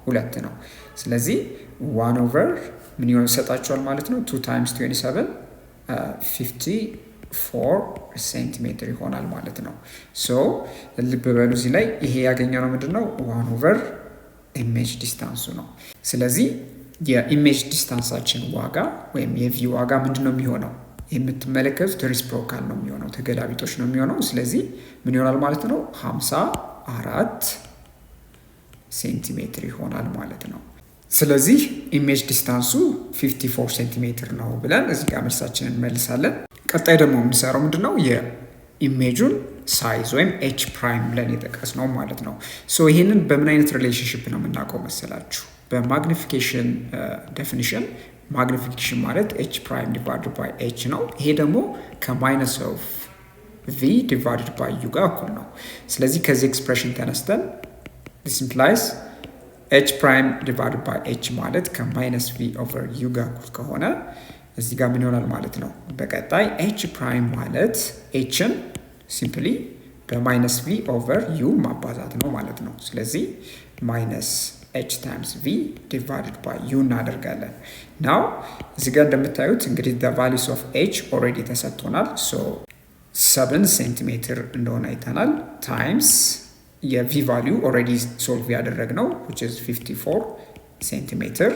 2 ነው። ስለዚህ 1/, ምን ይሰጣችኋል ማለት ነው? 2 times 27 54 ሴንቲሜትር ይሆናል ማለት ነው። ሶ ልብ በሉ እዚህ ላይ ይሄ ያገኘው ነው ምንድን ነው? 1/, ኢሜጅ ዲስታንሱ ነው። ስለዚህ የኢሜጅ ዲስታንሳችን ዋጋ ወይም የቪ ዋጋ ምንድን ነው የሚሆነው? የምትመለከቱት ሪስፕሮካል ነው የሚሆነው፣ ተገላቢጦች ነው የሚሆነው። ስለዚህ ምን ይሆናል ማለት ነው? 54 ሴንቲሜትር ይሆናል ማለት ነው። ስለዚህ ኢሜጅ ዲስታንሱ 54 ሴንቲሜትር ነው ብለን እዚህ ጋር መልሳችንን እንመልሳለን። ቀጣይ ደግሞ የምንሰራው ምንድን ነው? የኢሜጁን ሳይዝ ወይም ኤች ፕራይም ብለን የጠቀስ ነው ማለት ነው። ሶ ይህንን በምን አይነት ሪሌሽንሽፕ ነው የምናውቀው መሰላችሁ? በማግኒፊኬሽን ዴፊኒሽን ማግኒፊኬሽን ማለት ኤች ፕራይም ዲቫይድድ ባይ ኤች ነው። ይሄ ደግሞ ከማይነስ ኦፍ ቪ ዲቫይድድ ባይ ዩ ጋር እኩል ነው። ስለዚህ ከዚህ ኤክስፕሬሽን ተነስተን this implies ኤች ፕራይም ዲቫይድድ ባይ ኤች ማለት ከማይነስ ቪ ኦቨር ዩ ጋር እኩል ከሆነ እዚህ ጋር ምን ይሆናል ማለት ነው? በቀጣይ ኤች ፕራይም ማለት ኤችን ሲምፕሊ በማይነስ ቪ ኦቨር ዩ ማባዛት ነው ማለት ነው። ስለዚህ ማይነስ h times v divided by u እናደርጋለን። ናው እዚህ ጋር እንደምታዩት እንግዲህ the values of h already ተሰጥቶናል። so 7 ሴንቲሜትር እንደሆነ አይተናል ታይምስ የv value already solve ያደረግነው which is 54 ሴንቲሜትር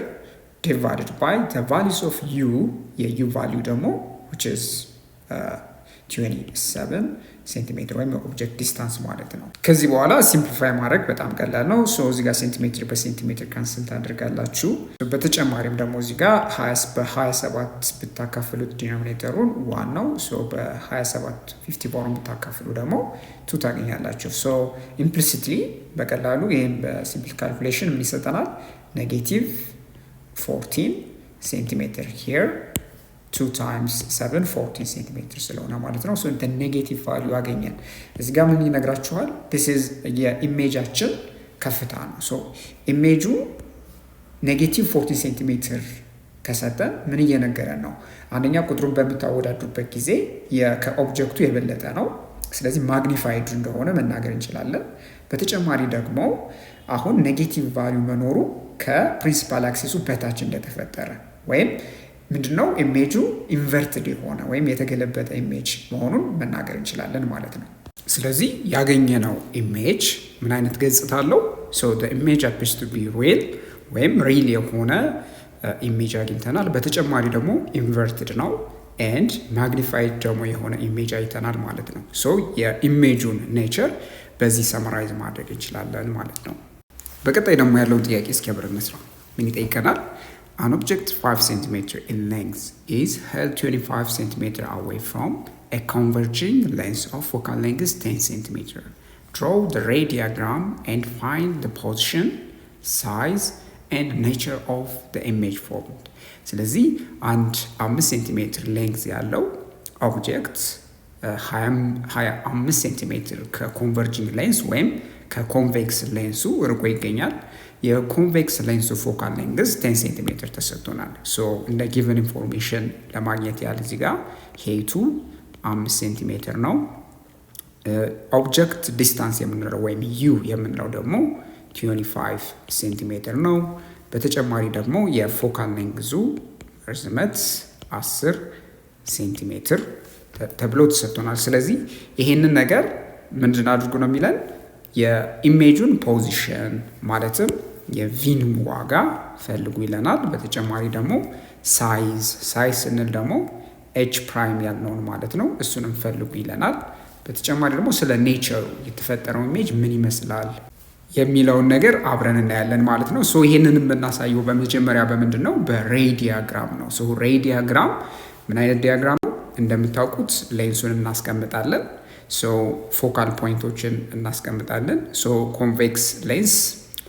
divided by the values of u የu value ደግሞ which is 27 ሴንቲሜትር ወይም ኦብጀክት ዲስታንስ ማለት ነው። ከዚህ በኋላ ሲምፕሊፋይ ማድረግ በጣም ቀላል ነው። ሶ እዚህ ጋር ሴንቲሜትር በሴንቲሜትር ካንስል ታደርጋላችሁ። በተጨማሪም ደግሞ እዚህ ጋር በ27 ብታካፍሉት ዲኖሚኔተሩን 1 ነው። ሶ በ27 54 ብታካፍሉ ደግሞ 2 ታገኛላችሁ። ሶ ኢምፕሊሲትሊ በቀላሉ ይህም በሲምፕል ካልኩሌሽን ምን ይሰጠናል? ኔጌቲቭ 14 ሴንቲሜትር ሄር 2 times 7 14 ሴንቲሜትር ስለሆነ ማለት ነው። ሶ እንደ ኔጌቲቭ ቫልዩ አገኘን። እዚህ ጋር ምን ይነግራችኋል? this is የኢሜጃችን ከፍታ ነው። ሶ ኢሜጁ ኔጌቲቭ 14 ሴንቲሜትር ከሰጠን ምን እየነገረን ነው? አንደኛ ቁጥሩን በምታወዳዱበት ጊዜ ከኦብጀክቱ የበለጠ ነው። ስለዚህ ማግኒፋይድ እንደሆነ መናገር እንችላለን። በተጨማሪ ደግሞ አሁን ኔጌቲቭ ቫልዩ መኖሩ ከፕሪንሲፓል አክሲሱ በታች እንደተፈጠረ ወይም ምንድነው ኢሜጁ ኢንቨርትድ የሆነ ወይም የተገለበጠ ኢሜጅ መሆኑን መናገር እንችላለን ማለት ነው። ስለዚህ ያገኘነው ኢሜጅ ምን አይነት ገጽታ አለው? so the image appears to be real ወይም ሪል የሆነ ኢሜጅ አግኝተናል። በተጨማሪ ደግሞ ኢንቨርትድ ነው ኤንድ ማግኒፋይድ ደግሞ የሆነ ኢሜጅ አይተናል ማለት ነው። ሶ የኢሜጁን ኔቸር በዚህ ሰመራይዝ ማድረግ እንችላለን ማለት ነው። በቀጣይ ደግሞ ያለውን ጥያቄ እስኪ አብረን እንስራ። ምን ይጠይቀናል? An object 5 cm in length is held 25 cm away from a converging length of focal length 10 cm. Draw the radiogram and find the position, size and nature of the image formed. ስለዚህ አንድ 5 ሴንቲሜትር ሌንግዝ ያለው ኦብጀክት 25 ሴንቲሜትር ከኮንቨርጂንግ ሌንስ ወይም ከኮንቬክስ ሌንሱ ርቆ ይገኛል። የኮንቬክስ ሌንሱ ፎካል ሌንግዝ 10 ሴንቲሜትር ተሰጥቶናል። ሶ እንደ ጊቨን ኢንፎርሜሽን ለማግኘት ያህል እዚህ ጋር ሄይቱ 5 ሴንቲሜትር ነው። ኦብጀክት ዲስታንስ የምንለው ወይም ዩ የምንለው ደግሞ 25 ሴንቲሜትር ነው። በተጨማሪ ደግሞ የፎካል ሌንግዙ ርዝመት 10 ሴንቲሜትር ተብሎ ተሰጥቶናል። ስለዚህ ይሄንን ነገር ምንድን አድርጎ ነው የሚለን? የኢሜጁን ፖዚሽን ማለትም የቪን ዋጋ ፈልጉ ይለናል። በተጨማሪ ደግሞ ሳይዝ ስንል ደግሞ ኤች ፕራይም ያልነውን ማለት ነው፣ እሱንም ፈልጉ ይለናል። በተጨማሪ ደግሞ ስለ ኔቸሩ የተፈጠረው ኢሜጅ ምን ይመስላል የሚለውን ነገር አብረን እናያለን ማለት ነው። ሶ ይሄንን የምናሳየው በመጀመሪያ በምንድን ነው? በሬይ ዲያግራም ነው። ሶ ሬይ ዲያግራም ምን አይነት ዲያግራም ነው? እንደምታውቁት ሌንሱን እናስቀምጣለን። ሶ ፎካል ፖይንቶችን እናስቀምጣለን። ሶ ኮንቬክስ ሌንስ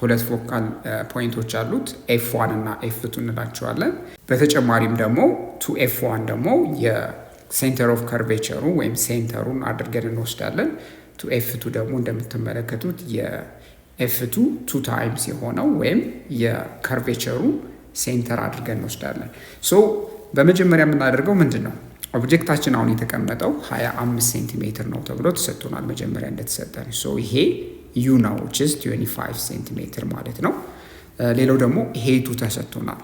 ሁለት ፎካል ፖይንቶች አሉት፣ ኤፍ1 እና ኤፍ2 እንላቸዋለን። በተጨማሪም ደግሞ ቱ ኤፍ1 ደግሞ የሴንተር ኦፍ ከርቬቸሩ ወይም ሴንተሩን አድርገን እንወስዳለን። ቱ ኤፍ2 ደግሞ እንደምትመለከቱት የኤፍ2 2 ታይምስ የሆነው ወይም የከርቬቸሩ ሴንተር አድርገን እንወስዳለን። ሶ በመጀመሪያ የምናደርገው ምንድን ነው? ኦብጀክታችን አሁን የተቀመጠው 25 ሴንቲሜትር ነው ተብሎ ተሰጥቶናል መጀመሪያ እንደተሰጠን። ሶ ይሄ ዩ ነው which is 25 ሴንቲሜትር ማለት ነው። ሌላው ደግሞ ሄይቱ ተሰጥቶናል።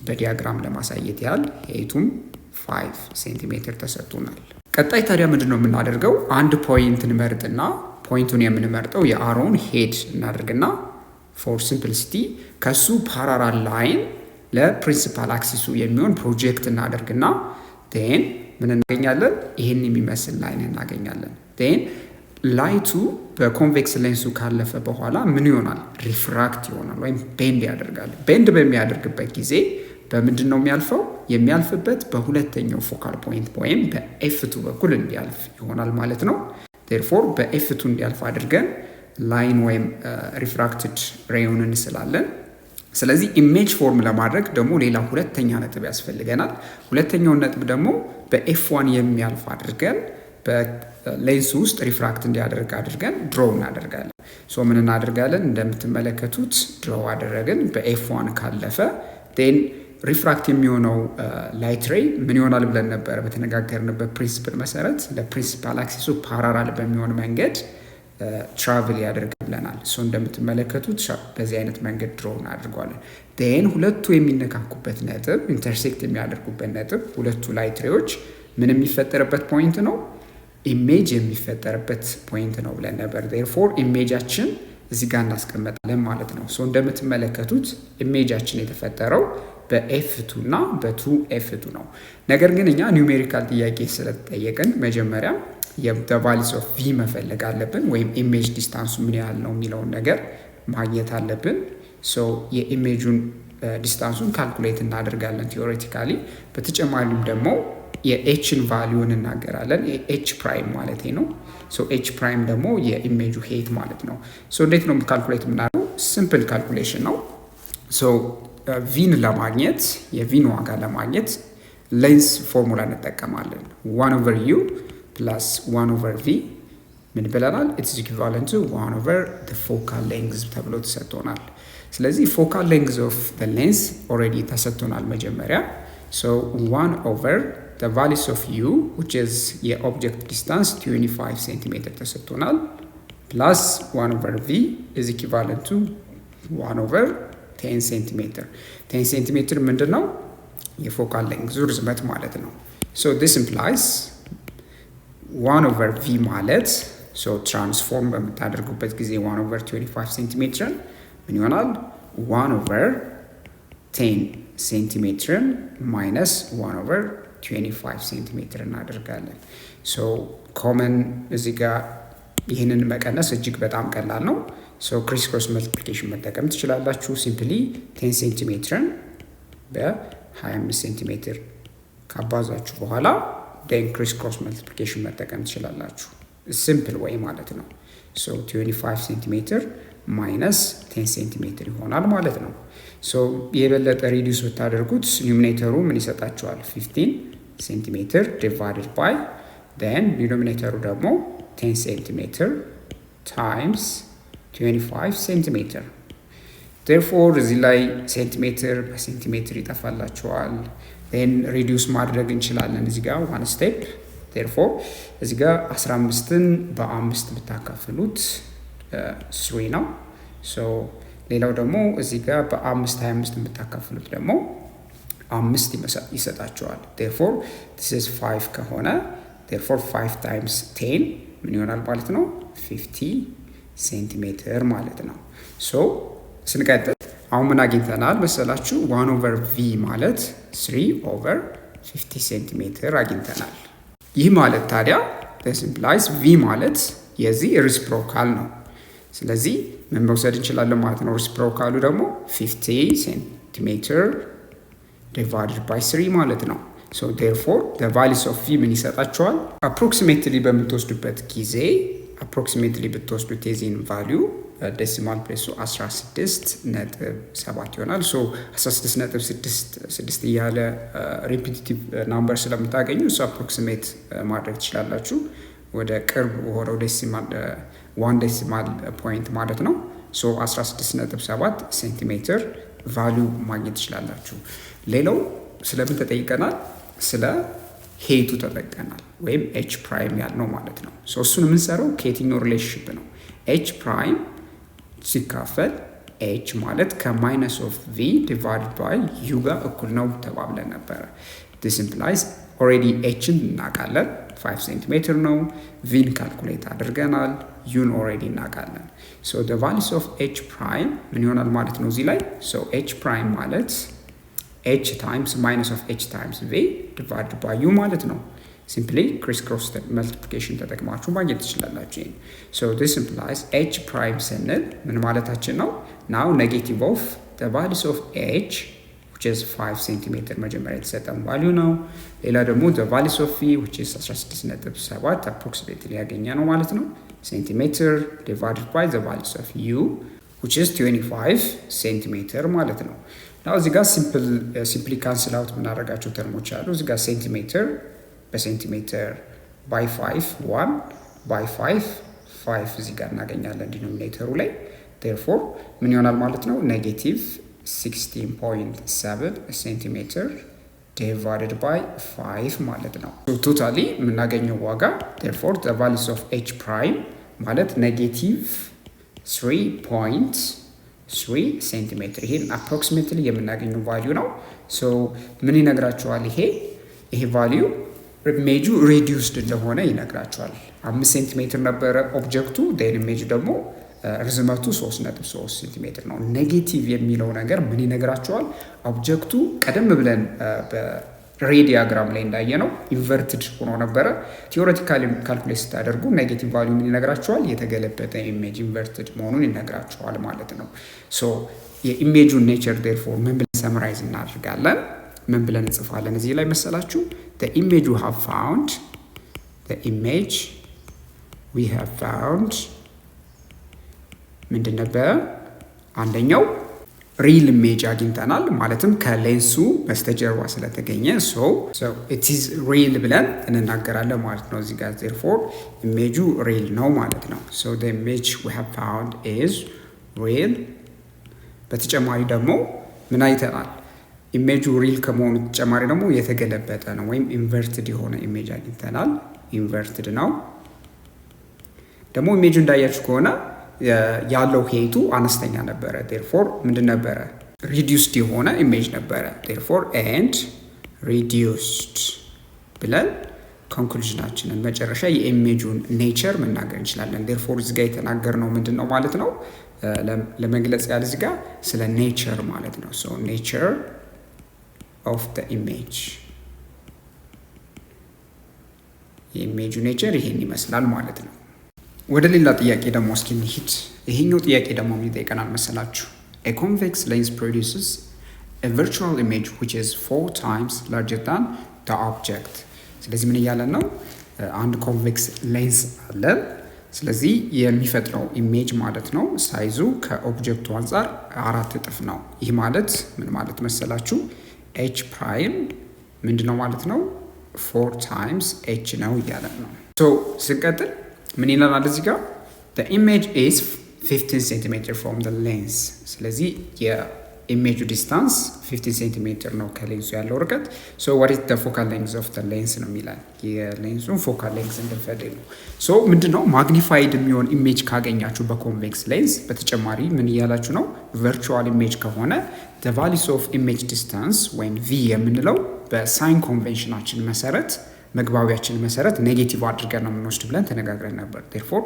በዲያግራም ለማሳየት ያህል ሄይቱም 5 ሴንቲሜትር ተሰጥቶናል። ቀጣይ ታዲያ ምንድን ነው የምናደርገው? አንድ ፖይንት እንመርጥና ፖይንቱን የምንመርጠው የአሮውን ሄድ እናደርግና ፎር ሲምፕሊሲቲ ከሱ ፓራራል ላይን ለፕሪንሲፓል አክሲሱ የሚሆን ፕሮጀክት እናደርግና ን ምን እናገኛለን? ይህን የሚመስል ላይን እናገኛለን። ን ላይቱ በኮንቬክስ ሌንሱ ካለፈ በኋላ ምን ይሆናል? ሪፍራክት ይሆናል ወይም ቤንድ ያደርጋል። ቤንድ በሚያደርግበት ጊዜ በምንድን ነው የሚያልፈው? የሚያልፍበት በሁለተኛው ፎካል ፖይንት ወይም በኤፍ2 በኩል እንዲያልፍ ይሆናል ማለት ነው። ዴርፎር በኤፍ2 እንዲያልፍ አድርገን ላይን ወይም ሪፍራክትድ ሬዩን እንስላለን። ስለዚህ ኢሜጅ ፎርም ለማድረግ ደግሞ ሌላ ሁለተኛ ነጥብ ያስፈልገናል። ሁለተኛውን ነጥብ ደግሞ በኤፍ1 የሚያልፍ አድርገን በሌንሱ ውስጥ ሪፍራክት እንዲያደርግ አድርገን ድሮው እናደርጋለን። ሶ ምን እናደርጋለን? እንደምትመለከቱት ድሮው አደረግን። በኤፍ1 ካለፈ ን ሪፍራክት የሚሆነው ላይት ሬይ ምን ይሆናል ብለን ነበረ በተነጋገርንበት ፕሪንሲፕል መሰረት ለፕሪንሲፓል አክሲሱ ፓራራል በሚሆን መንገድ ትራቭል ያደርግልናል። ሶ እንደምትመለከቱት በዚህ አይነት መንገድ ድሮ እናድርጓለን። ን ሁለቱ የሚነካኩበት ነጥብ ኢንተርሴክት የሚያደርጉበት ነጥብ ሁለቱ ላይት ሬዎች ምን የሚፈጠርበት ፖይንት ነው? ኢሜጅ የሚፈጠርበት ፖይንት ነው ብለን ነበር። ዴርፎር ኢሜጃችን እዚህ ጋር እናስቀምጣለን ማለት ነው። ሶ እንደምትመለከቱት ኢሜጃችን የተፈጠረው በኤፍ2 እና በቱ ኤፍ2 ነው። ነገር ግን እኛ ኒውሜሪካል ጥያቄ ስለተጠየቅን መጀመሪያ የቫሊስ ኦፍ ቪ መፈለግ አለብን፣ ወይም ኢሜጅ ዲስታንሱ ምን ያህል ነው የሚለውን ነገር ማግኘት አለብን። ሶ የኢሜጁን ዲስታንሱን ካልኩሌት እናደርጋለን ቲዎሬቲካሊ። በተጨማሪም ደግሞ የኤችን ቫሊዩ እንናገራለን። ኤች ፕራይም ማለት ነው። ሶ ኤች ፕራይም ደግሞ የኢሜጁ ሄት ማለት ነው። ሶ እንዴት ነው ካልኩሌት የምናደርገው? ሲምፕል ካልኩሌሽን ነው። ሶ ቪን ለማግኘት የቪን ዋጋ ለማግኘት ሌንስ ፎርሙላ እንጠቀማለን። 1/u ፕላስ 1/v ምን ብለናል? ኢትስ ኢኩቫለንት ቱ 1/the focal length ተብሎ ተሰጥቶናል። ስለዚህ ፎካል ሌንግዝ ኦፍ the lens ኦልሬዲ ተሰጥቶናል መጀመሪያ። so 1/the values of u which is የኦብጀክት ዲስታንስ 25 ሴንቲሜትር ተሰጥቶናል ፕላስ 1/v is equivalent to 1/10 ሴንቲሜትር። 10 ሴንቲሜትር ምንድን ነው? የፎካል ሌንግዙ ርዝመት ማለት ነው። ሶ ዲስ ኢምፕላይስ 1/v ማለት ሶ ትራንስፎርም በምታደርጉበት ጊዜ 1/25 ሴንቲሜትርን ምን ይሆናል? 1/10 ሴንቲሜትርን ማይነስ 1/25 ሴንቲሜትር እናደርጋለን። ሶ ኮመን እዚህ ጋር ይህንን መቀነስ እጅግ በጣም ቀላል ነው። ሶ ክሪስ ክሮስ መልቲፕሊኬሽን መጠቀም ትችላላችሁ። ሲምፕሊ 10 ሴንቲሜትርን በ25 ሴንቲሜትር ካባዛችሁ በኋላ ደን ክሪስ ክሮስ መልቲፕሊኬሽን መጠቀም ትችላላችሁ። ሲምፕል ወይ ማለት ነው። ሶ 25 ሴንቲሜትር ማይነስ 10 ሴንቲሜትር ይሆናል ማለት ነው። ሶ የበለጠ ሪዲዩስ ብታደርጉት ኒውሚኔተሩ ምን ይሰጣችኋል? 15 ሴንቲሜትር ዲቫይድድ ባይ ደን ዲኖሚኔተሩ ደግሞ 10 ሴንቲሜትር ታይምስ 25 ሴንቲሜትር። ቴርፎር እዚህ ላይ ሴንቲሜትር በሴንቲሜትር ይጠፋላችኋል። ን ሪዲዩስ ማድረግ እንችላለን እዚህ ጋር ዋን ስቴፕ። ቴርፎር እዚህ ጋር 15ን በ5 ብታካፍሉት 3 ነው። ሶ ሌላው ደግሞ እዚህ ጋር በ5 25 ብታካፍሉት ደግሞ 5 ይሰጣችኋል። ቴርፎር ዲስ ኢዝ 5 ከሆነ ቴርፎር 5 ታይምስ 10 ምን ይሆናል ማለት ነው? 50 ሴንቲሜትር ማለት ነው። ሶ ስንቀጥል አሁን ምን አግኝተናል መሰላችሁ? 1/v ማለት 3/50 ሴንቲሜትር አግኝተናል። ይህ ማለት ታዲያ ኢምፕላይስ v ማለት የዚህ ሪሲፕሮካል ነው። ስለዚህ ምን መውሰድ እንችላለን ማለት ነው? ሪሲፕሮካሉ ደግሞ 50 ሴንቲሜትር ዲቫይድድ ባይ 3 ማለት ነው። ሶ ዴርፎር the values of v ምን ይሰጣቸዋል? አፕሮክሲሜትሊ በምትወስዱበት ጊዜ አፕሮክሲሜትሊ ብትወስዱት የዚህን ቫሊዩ ዴሲማል ፕሌሱ 16.7 ይሆናል። ሶ 16.6 እያለ ሪፒቲቲቭ ናምበር ስለምታገኙ እሱ አፕሮክሲሜት ማድረግ ትችላላችሁ ወደ ቅርብ ሆነው ዴሲማል 1 ዴሲማል ፖይንት ማለት ነው። ሶ 16.7 ሴንቲሜትር ቫሊዩ ማግኘት ትችላላችሁ። ሌላው ስለምን ተጠይቀናል? ስለ ሄቱ ተጠይቀናል፣ ወይም ኤች ፕራይም ያልነው ማለት ነው። ሶ እሱን የምንሰራው ከየትኛው ሪሌሽንሽፕ ነው? ኤች ፕራይም ሲካፈል ኤች ማለት ከማይነስ ኦፍ ቪ ዲቫይድድ ባይ ዩ ጋር እኩል ነው ተባብለን ነበረ። ዲስ ኢምፕላይስ ኦልሬዲ ኤችን እናውቃለን 5 ሴንቲሜትር ነው። ቪን ካልኩሌት አድርገናል። ዩን ኦልሬዲ እናውቃለን። ሶ the values of h prime ምን ይሆናል ማለት ነው እዚህ ላይ? ሶ h prime ማለት h times minus of h times v divided by u ማለት ነው። ሲምፕሊ ክሪስ ክሮስ መልቲፕሊኬሽን ተጠቅማችሁ ማግኘት ትችላላችሁ። ሶ this implies h prime ስንል ምን ማለታችን ነው? now negative of the values of h which is 5 ሴንቲሜትር መጀመሪያ የተሰጠን ቫልዩ ነው። ሌላ ደግሞ the values of v which is 16.7 approximately ያገኘ ነው ማለት ነው ሴንቲሜትር divided by the values of u which is 25 ሴንቲሜትር ማለት ነው። now እዚህ ጋር ሲምፕሊ ካንስል አውት የምናደርጋቸው ተርሞች አሉ። እዚህ ጋር ሴንቲሜትር በሴንቲሜትር by 5 1 by 5 5 እዚህ ጋር እናገኛለን ዲኖሚኔተሩ ላይ። therefore ምን ይሆናል ማለት ነው? ኔጌቲቭ 16.7 ሴንቲሜትር divided by 5 ማለት ነው። ቶታሊ የምናገኘው ዋጋ therefore the values of h prime ማለት ኔጌቲቭ 3.3 ሴንቲሜትር። ይሄን አፕሮክሲሜትሊ የምናገኘው ቫልዩ ነው። ሶ ምን ይነግራችኋል? ይሄ ቫልዩ ኢሜጁ ሪዲዩስድ እንደሆነ ይነግራችኋል። 5 ሴንቲሜትር ነበረ ኦብጀክቱ፣ ዴን ኢሜጁ ደግሞ ርዝመቱ 3.3 ሴንቲሜትር ነው። ኔጌቲቭ የሚለው ነገር ምን ይነግራችኋል? ኦብጀክቱ ቀደም ብለን በሬዲያግራም ላይ እንዳየነው ኢንቨርትድ ሆኖ ነበረ። ቲዎሬቲካሊ ካልኩሌት ስታደርጉ ኔጌቲቭ ቫልዩ ምን ይነግራችኋል? የተገለበጠ ኢሜጅ ኢንቨርትድ መሆኑን ይነግራችኋል ማለት ነው። ሶ የኢሜጁን ኔቸር ዴርፎር ምን ብለን ሰምራይዝ እናደርጋለን? ምን ብለን እንጽፋለን እዚህ ላይ መሰላችሁ? the image we have found ምንድን ነበረ? አንደኛው ሪል ኢሜጅ አግኝተናል፣ ማለትም ከሌንሱ በስተጀርባ ስለተገኘ ሶ it is real ብለን እንናገራለን ማለት ነው። እዚህ ጋር therefore ኢሜጁ ሪል ነው ማለት ነው። so the image we have found is real። በተጨማሪ ደግሞ ምን አይተናል? ኢሜጁ ሪል ከመሆኑ ተጨማሪ ደግሞ የተገለበጠ ነው ወይም ኢንቨርትድ የሆነ ኢሜጅ አግኝተናል። ኢንቨርትድ ነው ደግሞ ኢሜጁ እንዳያችሁ ከሆነ ያለው ሄቱ አነስተኛ ነበረ። ዴርፎር ምንድን ነበረ? ሪዲዩስድ የሆነ ኢሜጅ ነበረ። ዴርፎር ኤንድ reduced ብለን ኮንክሉዥናችንን መጨረሻ የኢሜጁን ኔቸር መናገር እንችላለን። ዴርፎር እዚህ ጋር የተናገርነው ምንድን ነው ማለት ነው? ለመግለጽ ያህል እዚህ ጋር ስለ ኔቸር ማለት ነው። ሶ ኔቸር ኦፍ ዘ ኢሜጅ፣ የኢሜጁ ኔቸር ይሄን ይመስላል ማለት ነው። ወደ ሌላ ጥያቄ ደግሞ እስኪ እንሂድ። ይሄኛው ጥያቄ ደግሞ ምን ይጠይቀናል መሰላችሁ? A convex lens produces a virtual image which is 4 times larger than the object። ስለዚህ ምን እያለን ነው? አንድ ኮንቬክስ ሌንስ አለ። ስለዚህ የሚፈጥረው ኢሜጅ ማለት ነው ሳይዙ ከኦብጀክቱ አንጻር 4 እጥፍ ነው። ይህ ማለት ምን ማለት መሰላችሁ? ኤች ፕራይም ምንድነው ማለት ነው? 4 ታይምስ ኤች ነው እያለን ነው። ሶ ስንቀጥል ምን ይለናል እዚህ ጋር? the image is 15 cm from the lens። ስለዚህ የኢሜጁ ዲስታንስ 15 ሴንቲሜትር ነው ከሌንሱ ያለው ርቀት። ሶ what is the focal length of the lens ነው የሚላል። የሌንሱን ፎካል ሌንግዝ እንድንፈልግ ነው። ሶ ምንድነው ማግኒፋይድ የሚሆን ኢሜጅ ካገኛችሁ በኮንቬክስ ሌንስ በተጨማሪ ምን እያላችሁ ነው? ቨርቹዋል ኢሜጅ ከሆነ the values of image distance ወይም v የምንለው በሳይን ኮንቬንሽናችን መሰረት መግባቢያችን መሰረት ኔጌቲቭ አድርገን ነው የምንወስድ ብለን ተነጋግረን ነበር። ዴርፎር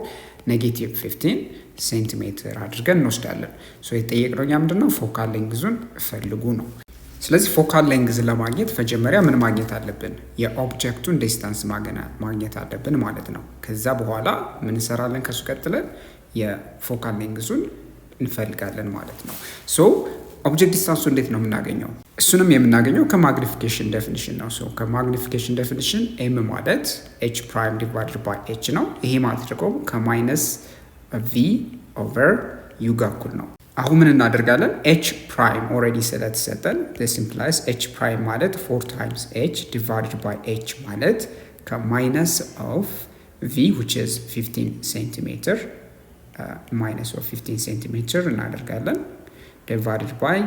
ኔጌቲቭ 15 ሴንቲሜትር አድርገን እንወስዳለን። ሶ የተጠየቅነው እኛ ምንድነው? ፎካል ሌንግዙን ፈልጉ ነው። ስለዚህ ፎካል ሌንግዝ ለማግኘት መጀመሪያ ምን ማግኘት አለብን? የኦብጀክቱን ዲስታንስ ማግኘት አለብን ማለት ነው። ከዛ በኋላ ምን እንሰራለን? ከሱ ቀጥለን የፎካል ሌንግዙን እንፈልጋለን ማለት ነው። ሶ ኦብጀክት ዲስታንሱ እንዴት ነው የምናገኘው? እሱንም የምናገኘው ከማግኒፊኬሽን ዴፊኒሽን ነው። ሶ ከማግኒፊኬሽን ዴፊኒሽን ኤም ማለት ኤች ፕራይም ዲቫይድድ ባይ ኤች ነው። ይሄ ማለት ደግሞ ከማይነስ ቪ ኦቨር ዩ ጋር እኩል ነው። አሁን ምን እናደርጋለን? ኤች ፕራይም ኦልሬዲ ስለተሰጠን this implies ኤች ፕራይም ማለት 4 ታይምስ ኤች ዲቫይድድ ባይ ኤች ማለት ከማይነስ ኦፍ ቪ which is 15 ሴንቲሜትር ማይነስ ኦፍ 15 ሴንቲሜትር እናደርጋለን ዲቫይድድ ባይ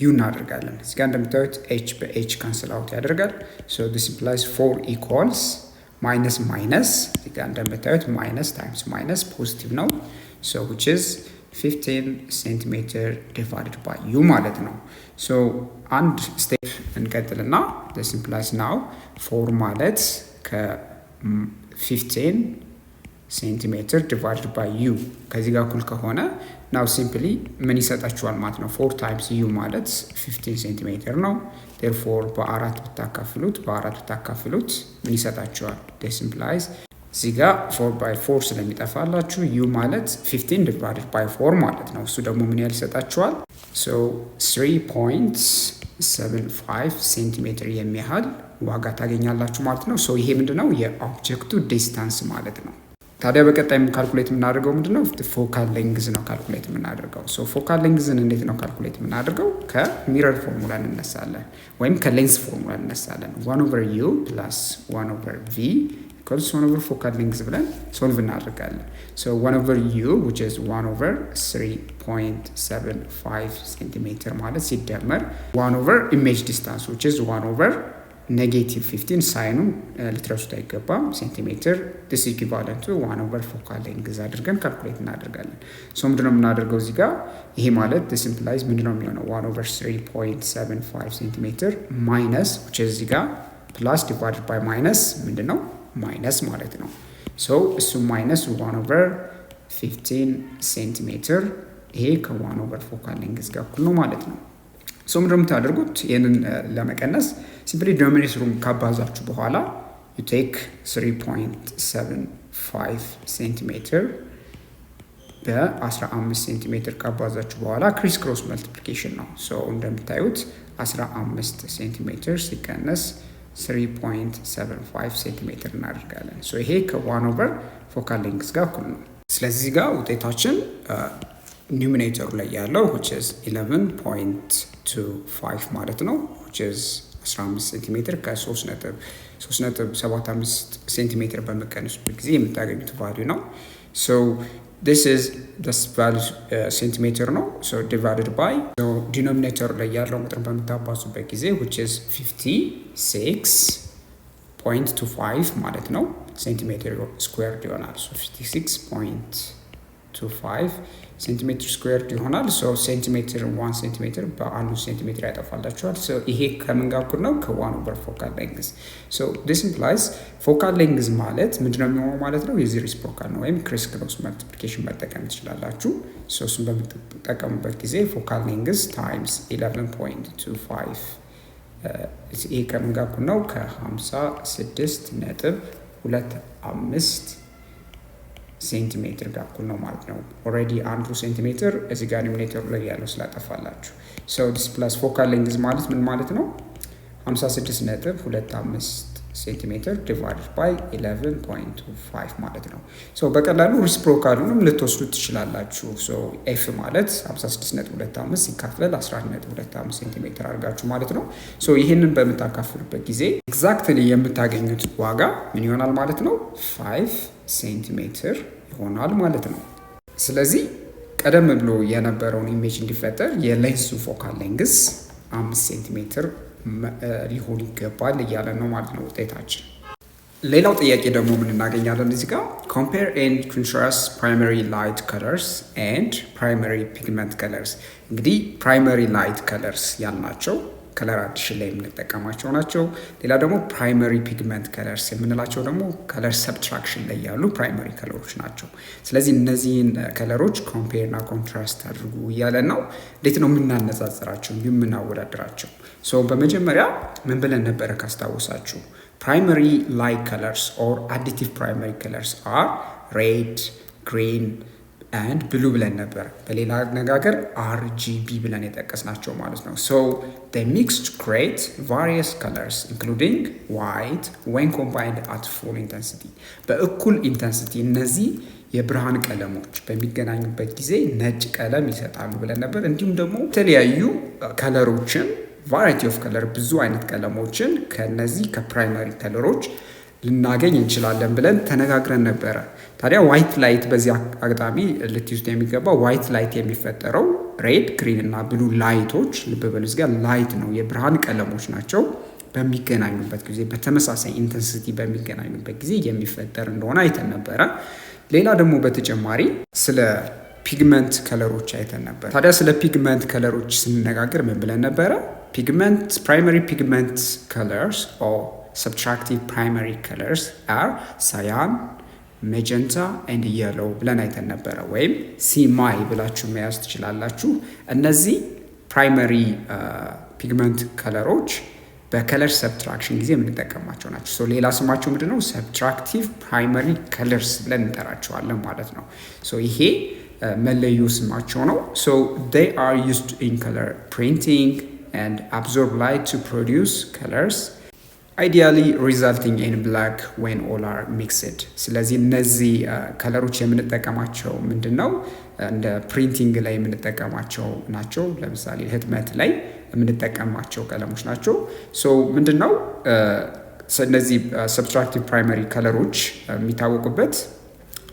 ዩ እናደርጋለን። እዚህ ጋር እንደምታዩት ኤች በኤች ካንስል አውት ያደርጋል። ሶ ዲስ ኢምፕላይስ 4 ኢኳልስ ማይነስ ማይነስ፣ እዚህ ጋር እንደምታዩት ማይነስ ታይምስ ማይነስ ፖዚቲቭ ነው። ሶ which is 15 ሴንቲሜትር ዲቫይድድ ባይ ዩ ማለት ነው። ሶ አንድ ስቴፕ እንቀጥልና ዲስ ኢምፕላይስ ናው 4 ማለት ከ15 ሴንቲሜትር ዲቫይድድ ባይ ዩ ከዚህ ጋር እኩል ከሆነ ናው ሲምፕሊ ምን ይሰጣችኋል ማለት ነው? 4 ታይምስ ዩ ማለት 15 ሴንቲሜትር ነው። ዴርፎር በአራት ብታካፍሉት ምን ይሰጣችኋል? ዲስ ኢምፕላይስ እዚህ ጋር 4 ባይ 4 ስለሚጠፋላችሁ ዩ ማለት 15 ዲቫይድድ ባይ 4 ማለት ነው። እሱ ደግሞ ምን ያህል ይሰጣችኋል? ሶ 3.75 ሴንቲሜትር የሚያህል ዋጋ ታገኛላችሁ ማለት ነው። ሶ ይሄ ምንድነው? የኦብጀክቱ ዲስታንስ ማለት ነው። ታዲያ በቀጣይ ካልኩሌት የምናደርገው ምንድነው? ፎካል ሌንግዝ ነው ካልኩሌት የምናደርገው። ሶ ፎካል ሌንግዝን እንዴት ነው ካልኩሌት የምናደርገው? ከሚረር ፎርሙላ እንነሳለን ወይም ከሌንስ ፎርሙላ እንነሳለን። 1/u + 1/v ኢኳልስ 1/4 ፎካል ሌንግዝ ብለን ሶልቭ እናደርጋለን። ሶ 1/u which is 1/3.75 ሴንቲሜትር ማለት ሲደመር 1/, ኢሜጅ ዲስታንስ which is 1/, ኔጌቲቭ 15 ሳይኑ ልትረሱት አይገባም ሴንቲሜትር ዲስ ኢኩቫለንት ቱ 1/, ፎካል ሌንግዝ አድርገን ካልኩሌት እናደርጋለን። ሶ ምንድነው የምናደርገው እዚህ ጋር? ይሄ ማለት ዲስ ኢምፕላይዝ ምንድነው የሚሆነው? 1/3.75 ሴንቲሜትር ማይነስ which is እዚህ ጋር ፕላስ ዲቫይድድ ባይ ማይነስ ምንድነው? ማይነስ ማለት ነው። ሶ እሱ ማይነስ 1/15 ሴንቲሜትር ይሄ ከ1/, ፎካል ሌንግዝ ጋር እኩል ነው ማለት ነው። ሶ ምንድነው የምታደርጉት? ይህንን ለመቀነስ ሲምፕሊ ዲኖሚኔተሩን ካባዛችሁ በኋላ ዩ ቴክ 3.75 ሴንቲሜትር በ15 ሴንቲሜትር ካባዛችሁ በኋላ ክሪስ ክሮስ መልቲፕሊኬሽን ነው። ሶ እንደምታዩት 15 ሴንቲሜትር ሲቀነስ 3.75 ሴንቲሜትር እናደርጋለን። ሶ ይሄ ከ1/, ፎካል ሌንግዝ ጋር እኩል ነው። ስለዚህ ጋር ውጤታችን ኒውሚኔተሩ ላይ ያለው which is 11.25 ማለት ነው which is 15 ሴንቲሜትር ከ3.75 ሴንቲሜትር በመቀነሱበት ጊዜ የምታገኙት ቫልዩ ነው። ሶ this is this value ሴንቲሜትር ነው። ሶ divided by so ዲኖሚኔተሩ ላይ ያለው ቁጥር በምታባዙበት ጊዜ which is 56.25 ማለት ነው ሴንቲሜትር ስኩዌርድ ይሆናል። ሶ 56.25 0.25 ሴንቲሜትር ስኩዌርድ ይሆናል። ሴንቲሜትር 1 ሴንቲሜትር በአንዱ ሴንቲሜትር ያጠፋላችኋል። ይሄ ከምን ጋር እኩል ነው? ከ1 ኦቨር ፎካል ሌንግዝ። ዲስ ኢምፕላይስ ፎካል ሌንግዝ ማለት ምንድነው የሚሆነው ማለት ነው? የዚህ ሪስፕሮካል ነው ወይም ክሪስ ክሮስ መልቲፕሊኬሽን መጠቀም ትችላላችሁ። እሱን በምትጠቀሙበት ጊዜ ፎካል ሌንግዝ ታይምስ 11.25 ይሄ ከምን ጋር እኩል ነው? ከ56.25 ሴንቲሜትር ጋር እኩል ነው ማለት ነው። ኦልሬዲ አንዱ ሴንቲሜትር እዚህ ጋር ኒሚኔተሩ ላይ ያለው ስላጠፋላችሁ። ዲስ ፕላስ ፎካል ሌንግዝ ማለት ምን ማለት ነው? 56.25 ሴንቲሜትር ዲቫይድድ ባይ 11.25 ማለት ነው። በቀላሉ ሪስፕሮካሉንም ልትወስዱት ትችላላችሁ። ኤፍ ማለት 56.25 ሲካፈል 11.25 ሴንቲሜትር አድርጋችሁ ማለት ነው። ይህንን በምታካፍሉበት ጊዜ ኤግዛክትሊ የምታገኙት ዋጋ ምን ይሆናል ማለት ነው? 5 ሴንቲሜትር ይሆናል ማለት ነው። ስለዚህ ቀደም ብሎ የነበረውን ኢሜጅ እንዲፈጠር የሌንሱ ፎካል ሌንግዝ 5 ሴንቲሜትር ሊሆን ይገባል እያለ ነው ማለት ነው ውጤታችን። ሌላው ጥያቄ ደግሞ ምን እናገኛለን እዚህ ጋር compare and contrast primary light colors and primary pigment colors። እንግዲህ primary light colors ያልናቸው ከለር አዲሽን ላይ የምንጠቀማቸው ናቸው። ሌላ ደግሞ ፕራይመሪ ፒግመንት ከለርስ የምንላቸው ደግሞ ከለር ሰብትራክሽን ላይ ያሉ ፕራይመሪ ከለሮች ናቸው። ስለዚህ እነዚህን ከለሮች ኮምፔር እና ኮንትራስት አድርጉ እያለን ነው። እንዴት ነው የምናነጻጽራቸው እንዲሁም የምናወዳድራቸው? በመጀመሪያ ምን ብለን ነበረ ካስታወሳችሁ? ፕራይመሪ ላይት ከለርስ ኦር አዲቲቭ ፕራይመሪ ከለርስ አር ሬድ፣ ግሪን and blue ብለን ነበር። በሌላ አነጋገር RGB ብለን የጠቀስናቸው ማለት ነው። they mixed create various colors including white when combined at full intensity። በእኩል ኢንተንሲቲ እነዚህ የብርሃን ቀለሞች በሚገናኙበት ጊዜ ነጭ ቀለም ይሰጣሉ ብለን ነበር። እንዲሁም ደግሞ የተለያዩ ከለሮችን ቫራይቲ ኦፍ ከለር ብዙ አይነት ቀለሞችን ከነዚህ ከፕራይመሪ ከለሮች ልናገኝ እንችላለን ብለን ተነጋግረን ነበረ። ታዲያ ዋይት ላይት በዚህ አጋጣሚ ልትይዙት የሚገባው ዋይት ላይት የሚፈጠረው ሬድ፣ ግሪን እና ብሉ ላይቶች ልብ በሉ እዚህ ጋር ላይት ነው የብርሃን ቀለሞች ናቸው በሚገናኙበት ጊዜ በተመሳሳይ ኢንተንሲቲ በሚገናኙበት ጊዜ የሚፈጠር እንደሆነ አይተን ነበረ። ሌላ ደግሞ በተጨማሪ ስለ ፒግመንት ከለሮች አይተን ነበር። ታዲያ ስለ ፒግመንት ከለሮች ስንነጋገር ምን ብለን ነበረ? ፒግመንት ፕራይመሪ ፒግመንት ከለርስ ኦር subtractive primary colors are cyan, magenta and yellow ብለን አይተን ነበረ። ወይም ሲማይ ብላችሁ መያዝ ትችላላችሁ። እነዚህ ፕራይመሪ ፒግመንት ከለሮች በከለር ሰብትራክሽን ጊዜ የምንጠቀማቸው ናቸው። ሌላ ስማቸው ምንድነው? ሰብትራክቲቭ ፕራይመሪ ከለርስ ብለን እንጠራቸዋለን ማለት ነው። ይሄ መለዮ ስማቸው ነው። they are used in color printing and absorb light to produce colors ideally resulting in black when all are mixed። ስለዚህ እነዚህ ከለሮች የምንጠቀማቸው ምንድነው? እንደ ፕሪንቲንግ ላይ የምንጠቀማቸው ናቸው። ለምሳሌ ህትመት ላይ የምንጠቀማቸው ቀለሞች ናቸው። ምንድነው እነዚህ ሰብትራክቲቭ ፕራይመሪ ከለሮች የሚታወቁበት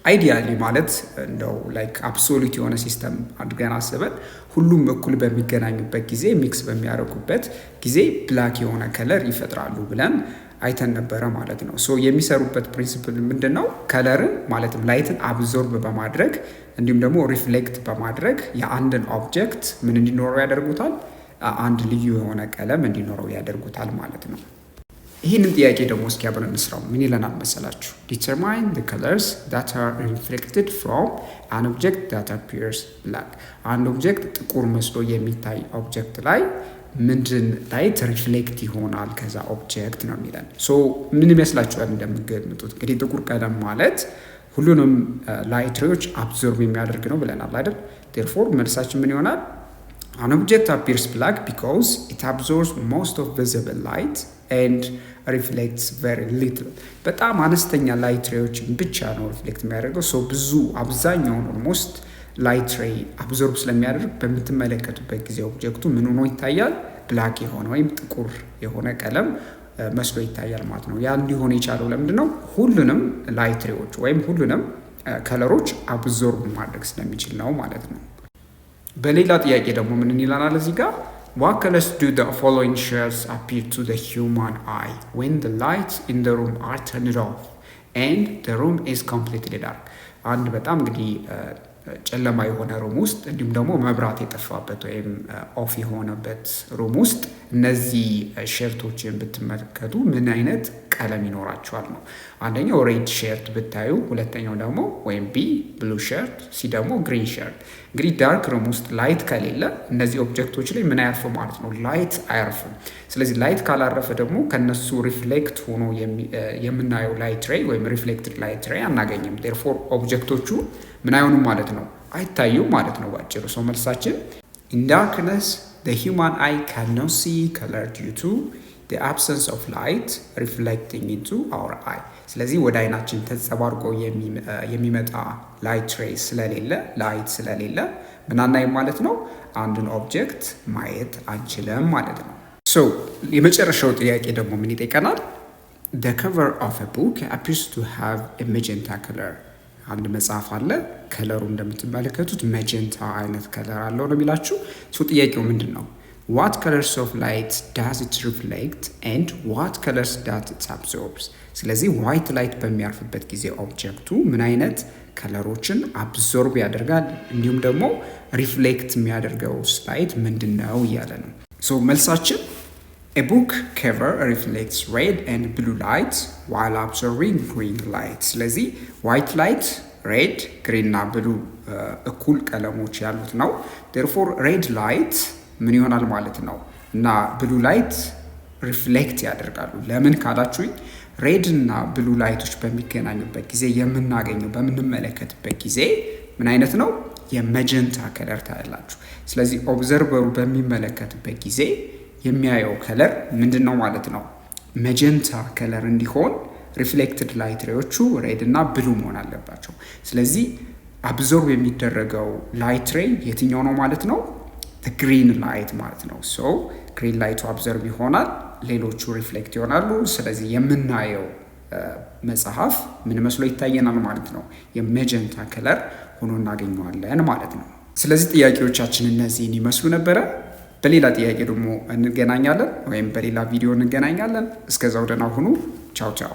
አይዲያሊ ማለት እንደው ላይክ አብሶሉት የሆነ ሲስተም አድርገን አስበን ሁሉም እኩል በሚገናኙበት ጊዜ ሚክስ በሚያደርጉበት ጊዜ ብላክ የሆነ ከለር ይፈጥራሉ ብለን አይተን ነበረ ማለት ነው። የሚሰሩበት ፕሪንሲፕል ምንድነው? ከለርን ማለትም ላይትን አብዞርብ በማድረግ እንዲሁም ደግሞ ሪፍሌክት በማድረግ የአንድን ኦብጀክት ምን እንዲኖረው ያደርጉታል? አንድ ልዩ የሆነ ቀለም እንዲኖረው ያደርጉታል ማለት ነው። ይህንን ጥያቄ ደግሞ እስኪ አብረን እንስራው። ምን ይለናል መሰላችሁ? Determine the colors that are reflected from an object that appears black። አንድ ኦብጀክት ጥቁር መስሎ የሚታይ ኦብጀክት ላይ ምንድን ላይት ሪፍሌክት ይሆናል ከዛ ኦብጀክት ነው የሚለን። ምን ይመስላችኋል እንደምትገምጡት? እንግዲህ ጥቁር ቀለም ማለት ሁሉንም ላይት ሬዎች አብዞርብ የሚያደርግ ነው ብለናል አይደል? therefore መልሳችን ምን ይሆናል? An object appears black because it absorbs most of visible light and reflects very little። በጣም አነስተኛ ላይት ሬዎችን ብቻ ነው ሪፍሌክት የሚያደርገው። ብዙ አብዛኛውን ኦልሞስት ላይት ሬይ አብዞርብ ስለሚያደርግ በምትመለከቱበት ጊዜ ኦብጀክቱ ምን ሆኖ ይታያል? ብላክ የሆነ ወይም ጥቁር የሆነ ቀለም መስሎ ይታያል ማለት ነው። ያ እንዲሆን የቻለው ለምንድን ነው? ሁሉንም ላይት ሬዎች ወይም ሁሉንም ከለሮች አብዞርብ ማድረግ ስለሚችል ነው ማለት ነው። በሌላ ጥያቄ ደግሞ ምን ይላል እዚህ ጋር? What colors do the following shades appear to the human eye when the lights in the room are turned off and the room is completely dark? አንድ በጣም እንግዲህ ጨለማ የሆነ ሩም ውስጥ እንዲሁም ደግሞ መብራት የጠፋበት ወይም ኦፍ የሆነበት ሩም ውስጥ እነዚህ ሸርቶችን ብትመለከቱ ምን አይነት ቀለም ይኖራቸዋል ነው። አንደኛው ሬድ ሸርት ብታዩ፣ ሁለተኛው ደግሞ ወይም ቢ ብሉ ሸርት፣ ሲ ደግሞ ግሪን ሸርት። እንግዲህ ዳርክ ሩም ውስጥ ላይት ከሌለ እነዚህ ኦብጀክቶች ላይ ምን አያርፍም ማለት ነው? ላይት አያርፍም። ስለዚህ ላይት ካላረፈ ደግሞ ከነሱ ሪፍሌክት ሆኖ የምናየው ላይት ሬይ ወይም ሪፍሌክትድ ላይት ሬይ አናገኝም። ዴርፎር ኦብጀክቶቹ ምን አይሆኑም ማለት ነው? አይታዩም ማለት ነው ባጭሩ። ሰው መልሳችን ኢን ዳርክነስ the human eye cannot see color due to the absence of light reflecting into our eye። ስለዚህ ወደ አይናችን ተንጸባርቆ የሚመጣ ላይት ሬይ ስለሌለ ምን አናይም ማለት ነው? አንድን ኦብጀክት ማየት አንችልም ማለት ነው። ሶ የመጨረሻው ጥያቄ ደግሞ ምን ይጠይቀናል? the cover of a book appears to have a magenta color። አንድ መጽሐፍ አለ፣ ከለሩ እንደምትመለከቱት መጀንታ አይነት ከለር አለው ነው የሚላችሁ። ሶ ጥያቄው ምንድን ነው? what colors of light does it reflect and what colors does it absorbs? ስለዚህ ዋይት ላይት በሚያርፍበት ጊዜ ኦብጀክቱ ምን አይነት ከለሮችን አብዞርብ ያደርጋል፣ እንዲሁም ደግሞ ሪፍሌክት የሚያደርገው ላይት ምንድን ነው እያለ ነው። ሶ መልሳችን a book cover reflects red and blue light while absorbing green light። ስለዚህ ዋይት ላይት ሬድ፣ ግሪን እና ብሉ እኩል ቀለሞች ያሉት ነው። therefore ሬድ ላይት ምን ይሆናል ማለት ነው እና ብሉ ላይት ሪፍሌክት ያደርጋሉ። ለምን ካላችሁኝ ሬድ እና ብሉ ላይቶች በሚገናኙበት ጊዜ በምንመለከትበት ጊዜ ምን አይነት ነው? የመጀንታ ከለር ታያላችሁ። ስለዚህ ኦብዘርቨሩ በሚመለከትበት ጊዜ የሚያየው ከለር ምንድን ነው ማለት ነው? መጀንታ ከለር እንዲሆን ሪፍሌክትድ ላይት ሬዎቹ ሬድ እና ብሉ መሆን አለባቸው። ስለዚህ አብዞርብ የሚደረገው ላይት ሬይ የትኛው ነው ማለት ነው? ግሪን ላይት ማለት ነው። ሶ ግሪን ላይቱ አብዘርቭ ይሆናል፣ ሌሎቹ ሪፍሌክት ይሆናሉ። ስለዚህ የምናየው መጽሐፍ ምን መስሎ ይታየናል ማለት ነው? የመጀንታ ከለር ሆኖ እናገኘዋለን ማለት ነው። ስለዚህ ጥያቄዎቻችን እነዚህን ይመስሉ ነበረ። በሌላ ጥያቄ ደግሞ እንገናኛለን፣ ወይም በሌላ ቪዲዮ እንገናኛለን። እስከዛው ደህና ሁኑ። ቻው ቻው።